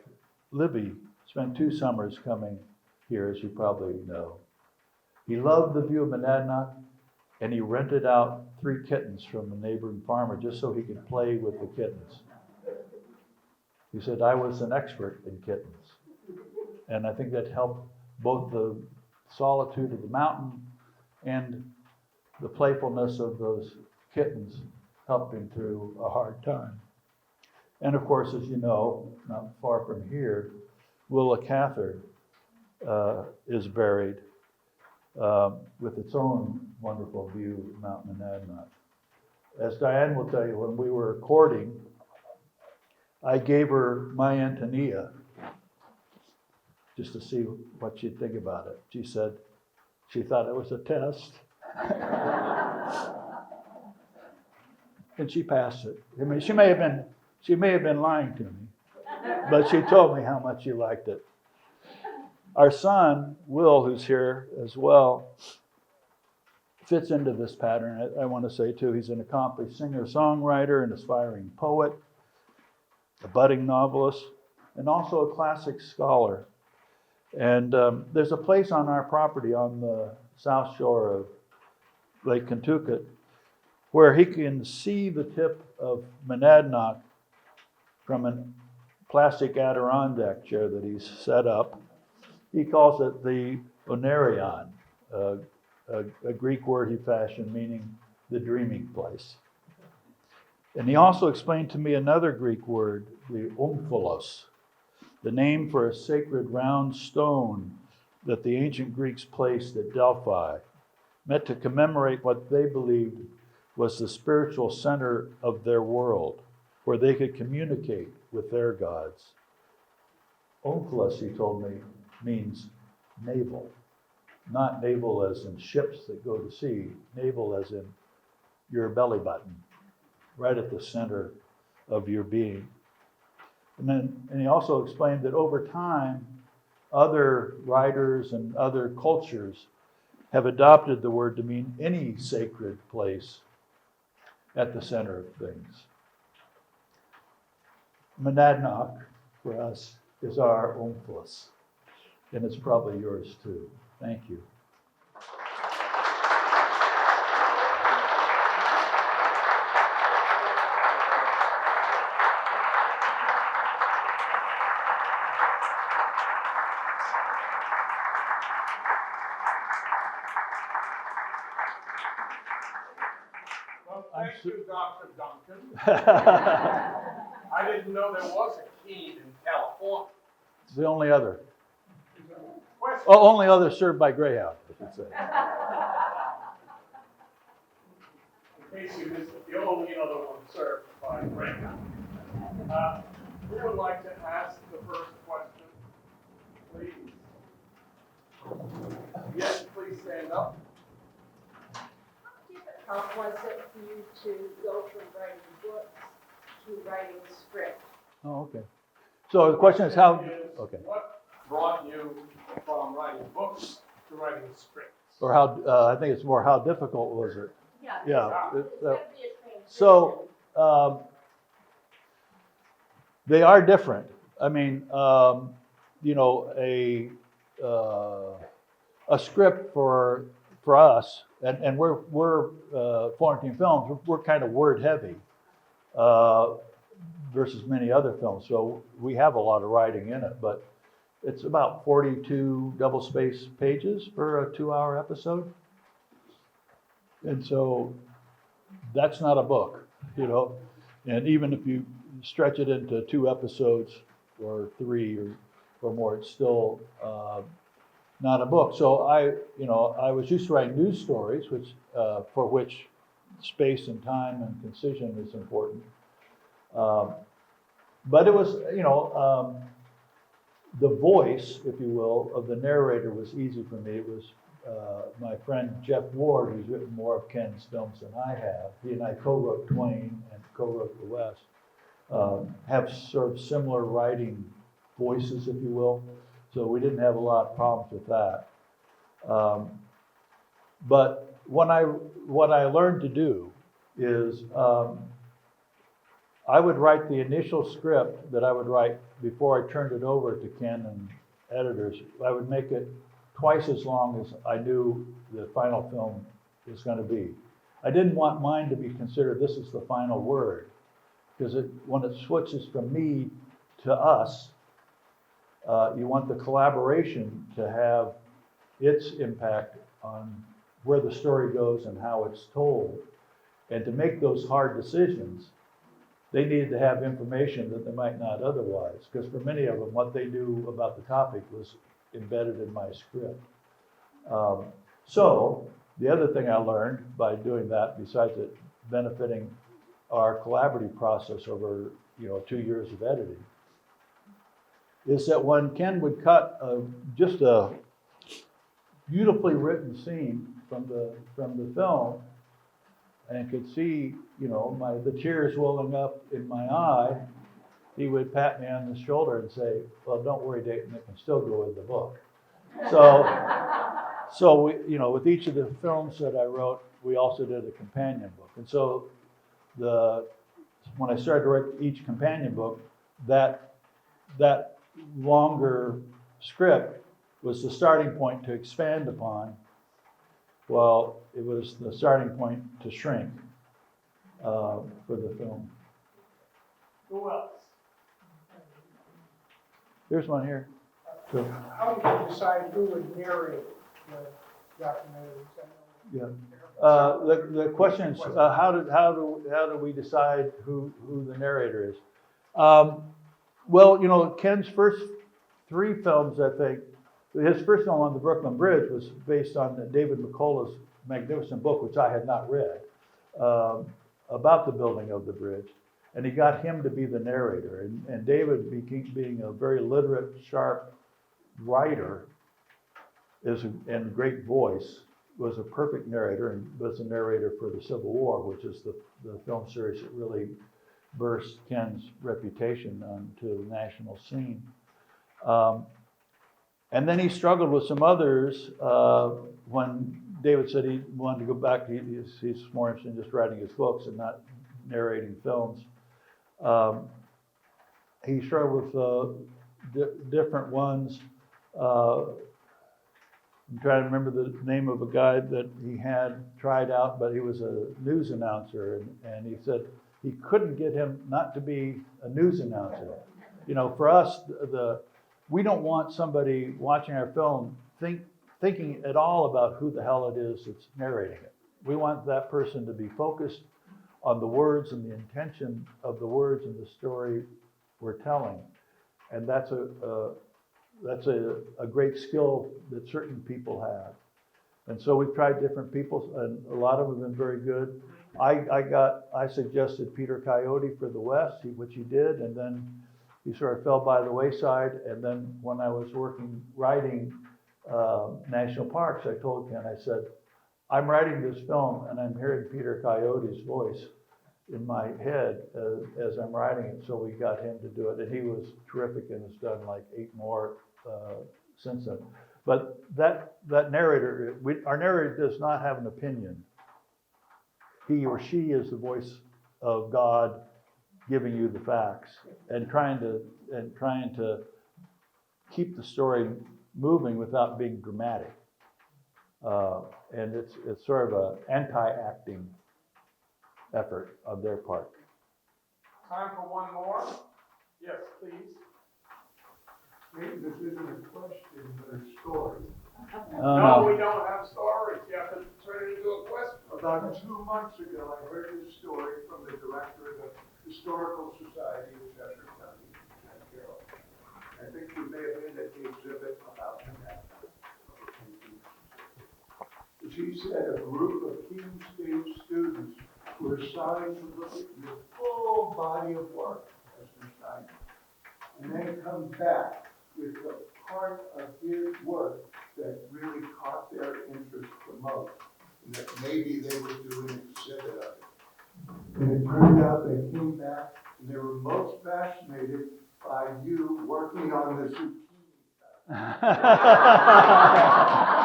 Libby, spent 2 summers coming here, as you probably know. He loved the view of Monadnock, and he rented out 3 kittens from a neighboring farmer just so he could play with the kittens. He said, I was an expert in kittens. And I think that helped both the solitude of the mountain and the playfulness of those kittens helped him through a hard time. And of course, as you know, not far from here, Willa Cather is buried with its own wonderful view of Mount Monadnock. As Diane will tell you, when we were courting, I gave her my Antonia just to see what she'd think about it. She said she thought it was a test. And she passed it. I mean, she may have been lying to me, but she told me how much she liked it. Our son, Will, who's here as well, fits into this pattern. I want to say, too, he's an accomplished singer-songwriter, an aspiring poet, a budding novelist, and also a classic scholar. And there's a place on our property on the south shore of Lake Kentucket where he can see the tip of Monadnock from a plastic Adirondack chair that he's set up. He calls it the Onerion, a Greek word he fashioned meaning the dreaming place. And he also explained to me another Greek word, the omphalos, the name for a sacred round stone that the ancient Greeks placed at Delphi, meant to commemorate what they believed was the spiritual center of their world, where they could communicate with their gods. Omphalos, he told me, means navel. Not naval as in ships that go to sea, navel as in your belly button, right at the center of your being. And he also explained that over time, other writers and other cultures have adopted the word to mean any sacred place at the center of things. Monadnock, for us, is our omphalos, and it's probably yours too. Thank you. Well, thank you, Dr. Duncan. I didn't know there was a Keene in California. It's the only other. Question. Oh, only other served by Greyhound, I should say. In case you missed it, the only other one served by Greyhound. Who would like to ask the first question, please? Yes, please stand up. How was it for you to go from writing books to writing a script? Oh, okay. So the question is how, okay. What brought you from writing books to writing scripts? Or how, I think it's more how difficult was it? Yeah. Yeah. It's gotta be a transition. So, they are different. I mean, you know, a script for us, and we're Florentine Films, we're kind of word heavy versus many other films. So we have a lot of writing in it, but it's about 42 double-spaced pages for a 2-hour episode. And so that's not a book, you know. And even if you stretch it into 2 episodes or 3 or more, it's still not a book. So I was used to write news stories, which for which space and time and concision is important. But it was, the voice, if you will, of the narrator was easy for me. It was my friend Jeff Ward, who's written more of Ken's films than I have. He and I co-wrote Twain and co-wrote The West. Have sort of similar writing voices, if you will. So we didn't have a lot of problems with that. But what I learned to do is I would write the initial script that I would write before I turned it over to Ken and editors. I would make it twice as long as I knew the final film was going to be. I didn't want mine to be considered this is the final word, because when it switches from me to us, you want the collaboration to have its impact on where the story goes and how it's told. And to make those hard decisions, they needed to have information that they might not otherwise, because for many of them, what they knew about the topic was embedded in my script. So the other thing I learned by doing that, besides it benefiting our collaborative process over 2 years of editing, is that when Ken would cut just a beautifully written scene from the film, and could see, the tears welling up in my eye, he would pat me on the shoulder and say, "Well, don't worry, Dayton, it can still go in the book." So we, with each of the films that I wrote, we also did a companion book. And so when I started to write each companion book, that longer script was the starting point to expand upon. Well, it was the starting point to shrink for the film. Who else? Here's one here. So, How did you decide who would narrate the documentaries? yeah. The question is, how do we decide who the narrator is? Well, Ken's first 3 films, I think, his first film on the Brooklyn Bridge was based on David McCullough's magnificent book, which I had not read, about the building of the bridge. And he got him to be the narrator. And David, being a very literate, sharp writer and great voice, was a perfect narrator and was a narrator for the Civil War, which is the film series that really burst Ken's reputation onto the national scene. And then he struggled with some others when David said he wanted to go back. He's more interested in just writing his books and not narrating films. He struggled with different ones. I'm trying to remember the name of a guy that he had tried out, but he was a news announcer, and he said he couldn't get him not to be a news announcer. For us, we don't want somebody watching our film thinking at all about who the hell it is that's narrating it. We want that person to be focused on the words and the intention of the words and the story we're telling. And that's a great skill that certain people have. And so we've tried different people, and a lot of them have been very good. I suggested Peter Coyote for The West, which he did, and then he sort of fell by the wayside. And then when I was writing National Parks, I told Ken, I said, I'm writing this film and I'm hearing Peter Coyote's voice in my head as I'm writing it. So we got him to do it, and he was terrific and has done like 8 more since then. But that narrator, our narrator does not have an opinion. He or she is the voice of God giving you the facts and trying to keep the story moving without being dramatic. And it's sort of an anti-acting effort on their part. Time for one more? Yes, please. Maybe this isn't a question, but a story. No, we don't have stories. You have to turn it into a question. About 2 months ago, I heard this story from the director of the Historical Society of Jaffrey County, Ken Carroll. I think you may have been at the exhibit about that. She said a group of Keene State students were assigned to look at your full body of work, Mr. Stein, and then come back with the part of his work that really caught their interest the most, and that maybe they would do an exhibit of it. And it turned out they came back and they were most fascinated by you working on the zucchini,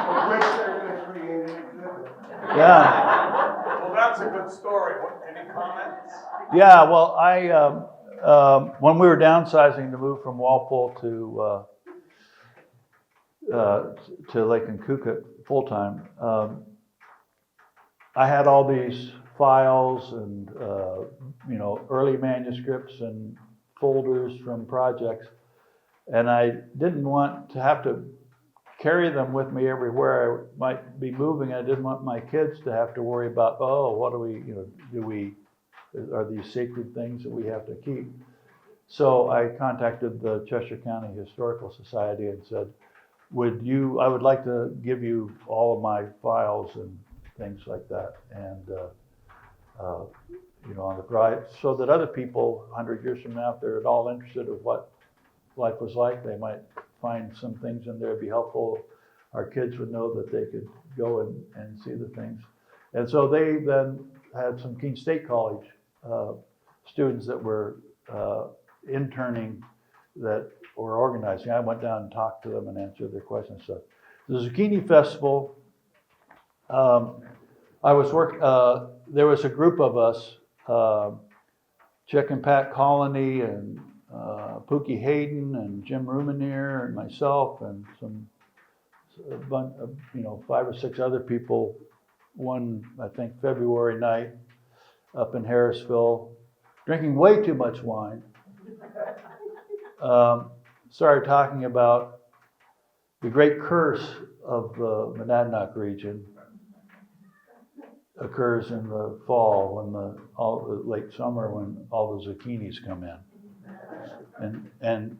of which they're going to create an exhibit. Yeah. Well, that's a good story. Any comments? Yeah, well, when we were downsizing to move from Walpole to Lake Nkukut full-time, I had all these files and, early manuscripts and folders from projects, and I didn't want to have to carry them with me everywhere I might be moving. I didn't want my kids to have to worry about, what do we, are these sacred things that we have to keep? So I contacted the Cheshire County Historical Society and said, I would like to give you all of my files and things like that, and on the drive, so that other people 100 years from now, if they're at all interested in what life was like, they might find some things in there that'd be helpful. Our kids would know that they could go and see the things. And so they then had some Keene State College students that were interning that were organizing. I went down and talked to them and answered their questions. So the Zucchini Festival, there was a group of us, Chick and Pat Colony and Pookie Hayden and Jim Rumanier and myself and a bunch of, 5 or 6 other people, one, I think, February night up in Harrisville, drinking way too much wine. Started talking about the great curse of the Monadnock region occurs in the fall, when the late summer, when all the zucchinis come in, and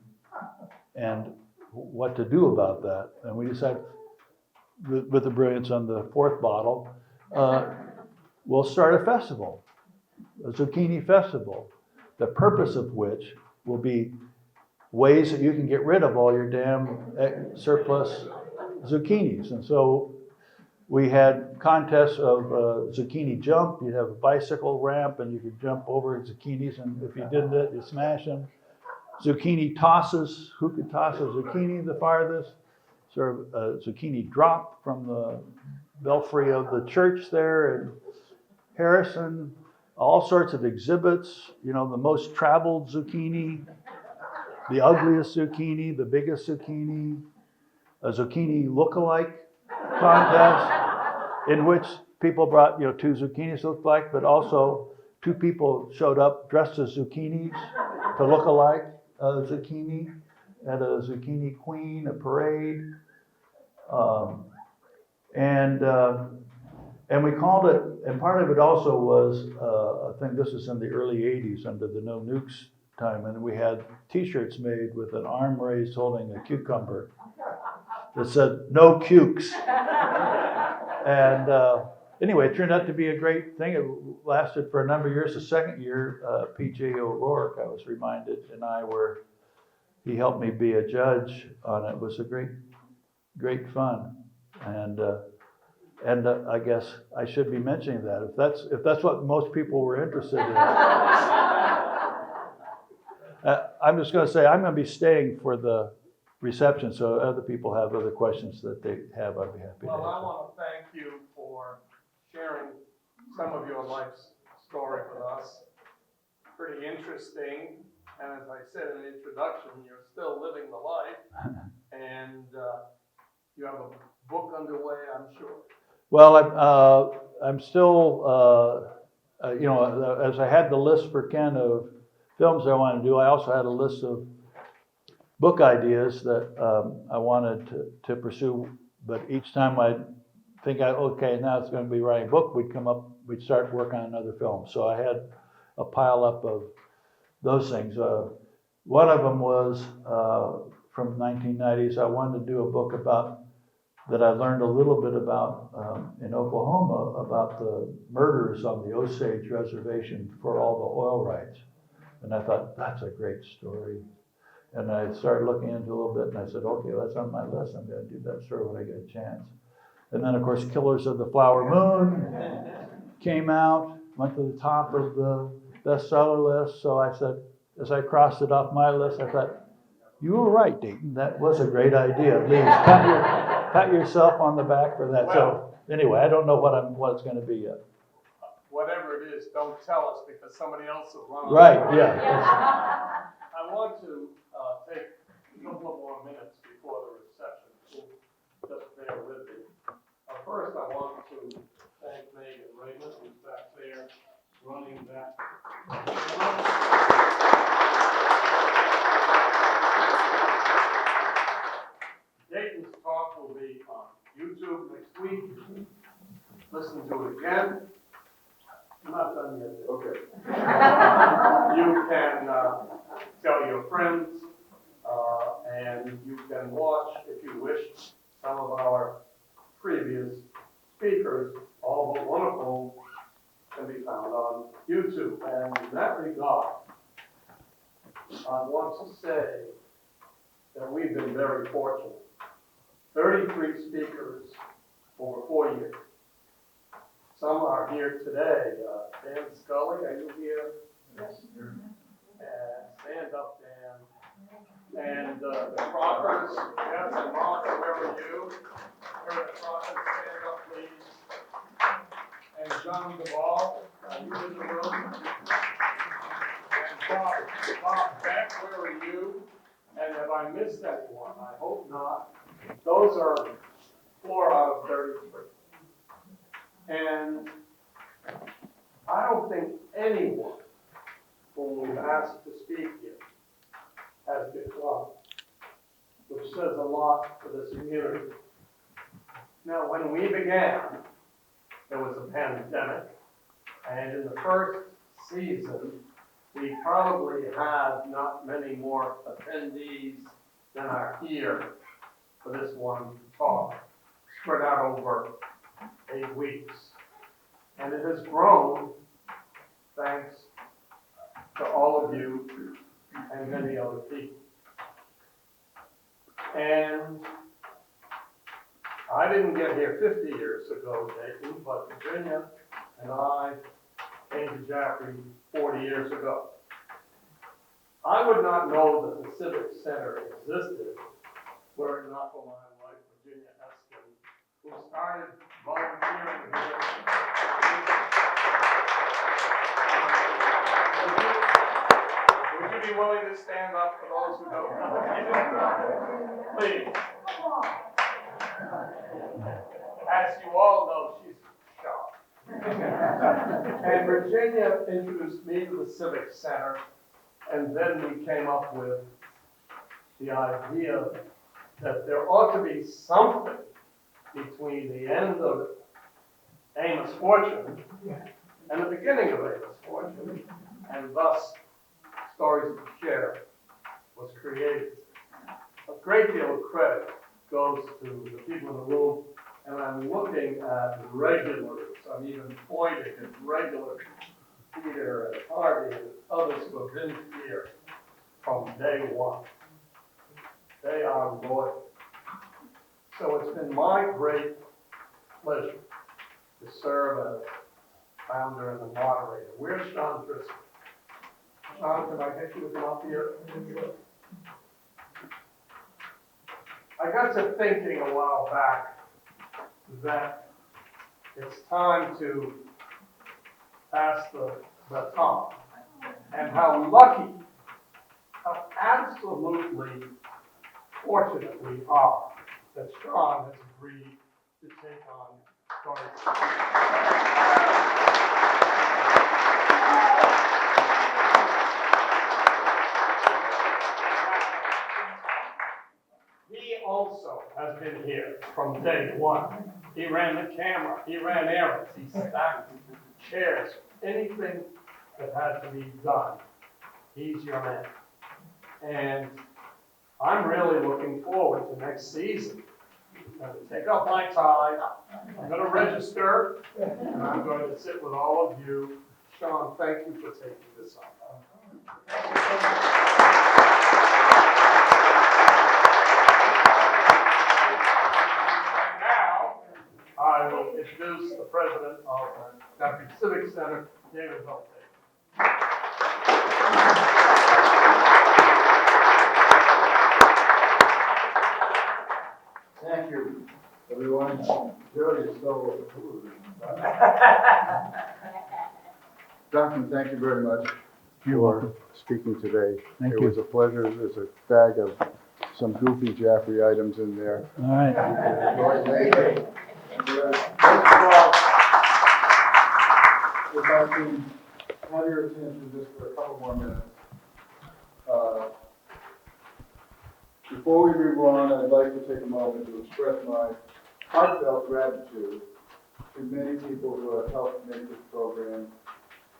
what to do about that. And we decided, with the brilliance on the 4th bottle, we'll start a festival, a zucchini festival, the purpose of which will be ways that you can get rid of all your damn surplus zucchinis. And so we had contests of zucchini jump. You'd have a bicycle ramp and you could jump over zucchinis, and if you did it, you smash them. Zucchini tosses, who could toss a zucchini the farthest? Sort of a zucchini drop from the belfry of the church there in Harrison. All sorts of exhibits, the most traveled zucchini, the ugliest zucchini, the biggest zucchini, a zucchini look-alike contest in which people brought, 2 zucchinis looked like, but also 2 people showed up dressed as zucchinis to look alike a zucchini, at a zucchini queen, a parade. And we called it, and part of it also was, I think this was in the early 80s under the No Nukes time, and we had t-shirts made with an arm raised holding a cucumber that said, "No cukes." And anyway, it turned out to be a great thing. It lasted for a number of years. The second year, P.J. O'Rourke, I was reminded, and he helped me be a judge on it. It was a great fun. And I guess I should be mentioning that if that's what most people were interested in. I'm just going to say I'm going to be staying for the reception, so other people have other questions that they have, I'd be happy to Well, I answer. want to thank you for sharing some of your life story with us. Pretty interesting, and as I said in the introduction, you're still living the life, and you have a book underway, I'm sure. Well, I'm still, as I had the list for Ken of films I wanted to do, I also had a list of book ideas that I wanted to pursue, but each time I'd think, okay, now it's going to be writing a book, we'd start working on another film. So I had a pile up of those things. One of them was from 1990s. I wanted to do a book that I learned a little bit about in Oklahoma, about the murders on the Osage Reservation for all the oil rights. And I thought, that's a great story. And I started looking into it a little bit, and I said, okay, that's on my list. I'm going to do that story when I get a chance. And then, of course, Killers of the Flower Moon came out, went to the top of the bestseller list. So I said, as I crossed it off my list, I thought, you were right, Dayton. That was a great idea. Please pat yourself on the back for that. So anyway, I don't know what it's going to be yet. Whatever it is, don't tell us because somebody else will run on. Right, yeah. I want to take a couple of more minutes before the reception. So just bear with me. First, I want to thank Megan Raymond, who's back there running that. Dayton's talk will be on YouTube next week. Listen to it again. I'm not done yet. Okay. You can tell your friends, and you can watch, if you wish, some of our previous speakers, all but one of whom can be found on YouTube. And in that regard, I want to say that we've been very fortunate. 33 speakers over 4 years. Some are here today. Dan Scully, are you here? Yes. Stand up, Dan. And the Crockers, yes, and Martha, where are you? Where are the Crockers? Stand up, please. And John Duvall, are you in the room? And Bob Beck, where are you? And have I missed anyone? I hope not. Those are 4 out of 33. And I don't think anyone whom we've asked to speak here has declined, which says a lot for this community. Now, when we began, there was a pandemic, and in the first season, we probably had not many more attendees than are here for this one talk, spread out over 8 weeks. And it has grown thanks to all of you and many other people. And I didn't get here 50 years ago, Dayton, but Virginia and I came to Jaffrey 40 years ago. I would not know that the Civic Center existed were it not for my wife, Virginia Eskin, who started volunteering here. Would you be willing to stand up for those who don't know? Please. As you all know, she's sharp. And Virginia introduced me to the Civic Center, and then we came up with the idea that there ought to be something between the end of Amos Fortune and the beginning of Amos Fortune, and thus Stories to Share was created. A great deal of credit goes to the people in the room, and I'm looking at regulars. I'm even pointing at regulars, Peter and Harvey and others who have been here from day one. They are loyal. So it's been my great pleasure to serve as founder and the moderator. Where's Sean Driscoll? Sean, can I get you to come up here? I got to thinking a while back that it's time to pass the baton, and how lucky, how absolutely fortunate we are that Sean has agreed to take on Stories. He also has been here from day one. He ran the camera, he ran errands, he stacked chairs, anything that had to be done, he's your man. And I'm really looking forward to next season. I'm going to take off my tie, I'm going to register, and I'm going to sit with all of you. Sean, thank you for taking this on. Now, I will introduce the president of the Jaffrey Civic Center, David Duncan. Thank you, everyone. Jody is so. Duncan, thank you very much You're welcome. for speaking today. Thank It you. was a pleasure. There's a bag of some goofy Jaffrey items in there. All right. First of all, if I can have your attention just for a couple more minutes. Before we move on, I'd like to take a moment to express my heartfelt gratitude to many people who have helped make this program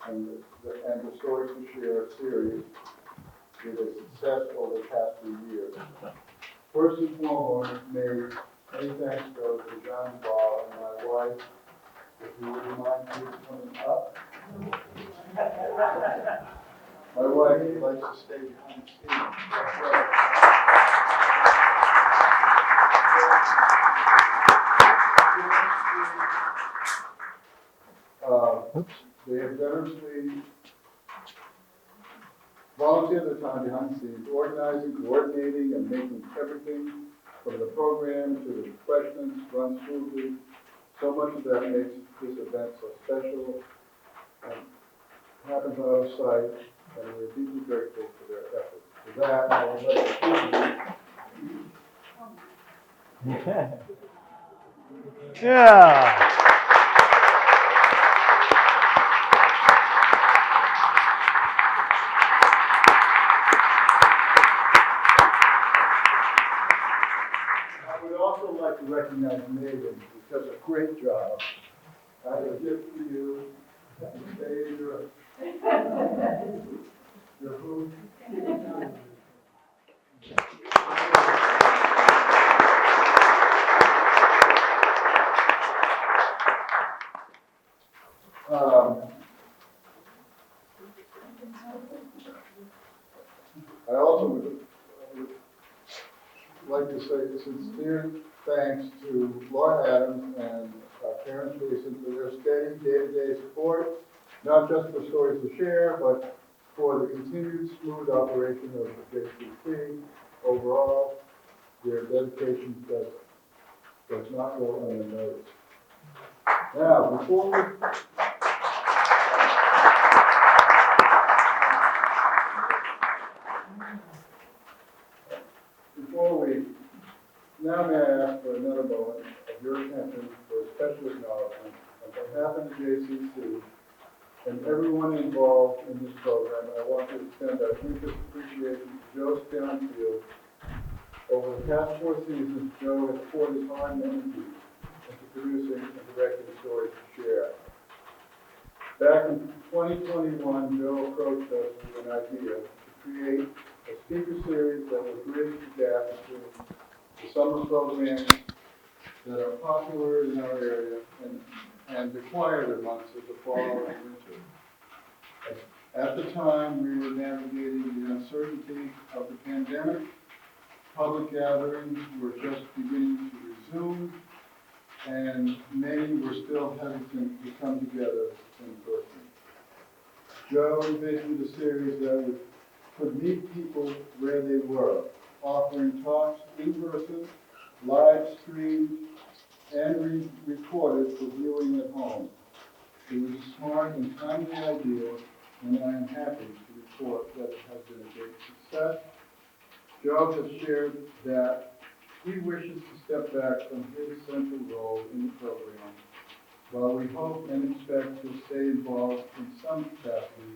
and the Stories to Share series be a success over the past few years. First and foremost, many thanks go to John Ball and my wife. If you wouldn't mind please coming up. My wife likes to stay behind the scenes. They have generously volunteered their time behind the scenes, organizing, coordinating, and making everything from the program to the refreshments run smoothly. So much of that makes this event so special and happens out of sight, and we're deeply grateful for their efforts. For that, I would like to Yeah. I would also like to recognize Megan, who does a great job. I have a gift for you. Stay in your booth. I also would like to say sincere thanks to Laura Adams and Karen Jason for their steady day-to-day support, not just for Stories to Share, but for the continued smooth operation of the JCC. Overall, their dedication does not go unnoticed. Now, before we now may I ask for another moment of your attention for a special acknowledgement on behalf of the JCC and everyone involved in this program. I want to extend our deepest appreciation to Joe Stonefield. Over the past 4 seasons, Joe has poured his heart and energy into producing and directing Stories to Share. Back in 2021, Joe approached us with an idea to create a speaker series that would bridge the gap between the summer programs that are popular in our area and the quieter months of the fall and winter. At the time, we were navigating the uncertainty of the pandemic. Public gatherings were just beginning to resume, and many were still hesitant to come together in person. Joe envisioned a series that could meet people where they were, offering talks in person live streamed, and recorded for viewing at home. It was a smart and timely idea, and I am happy to report that it has been a great success. Joe has shared that he wishes to step back from his central role in the program. While we hope and expect to stay involved in some capacity,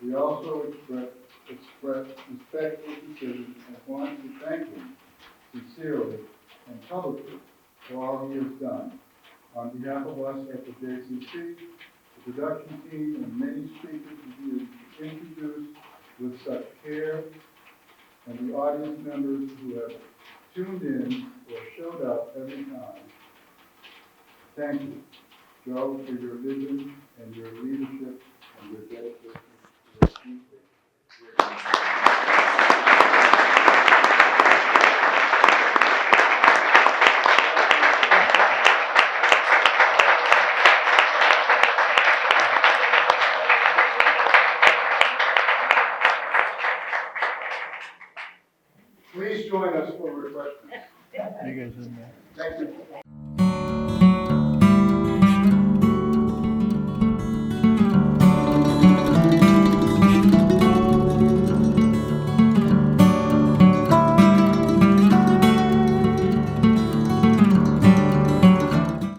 we also respect his decision and want to thank him sincerely and publicly for all he has done. On behalf of us at the JCC, the production team, and many speakers who he has introduced with such care, and the audience members who have tuned in or showed up every time, thank you, Joe, for your vision and your leadership and your dedication to this deeply. Please join us for refreshments. You guys in there? Thank you.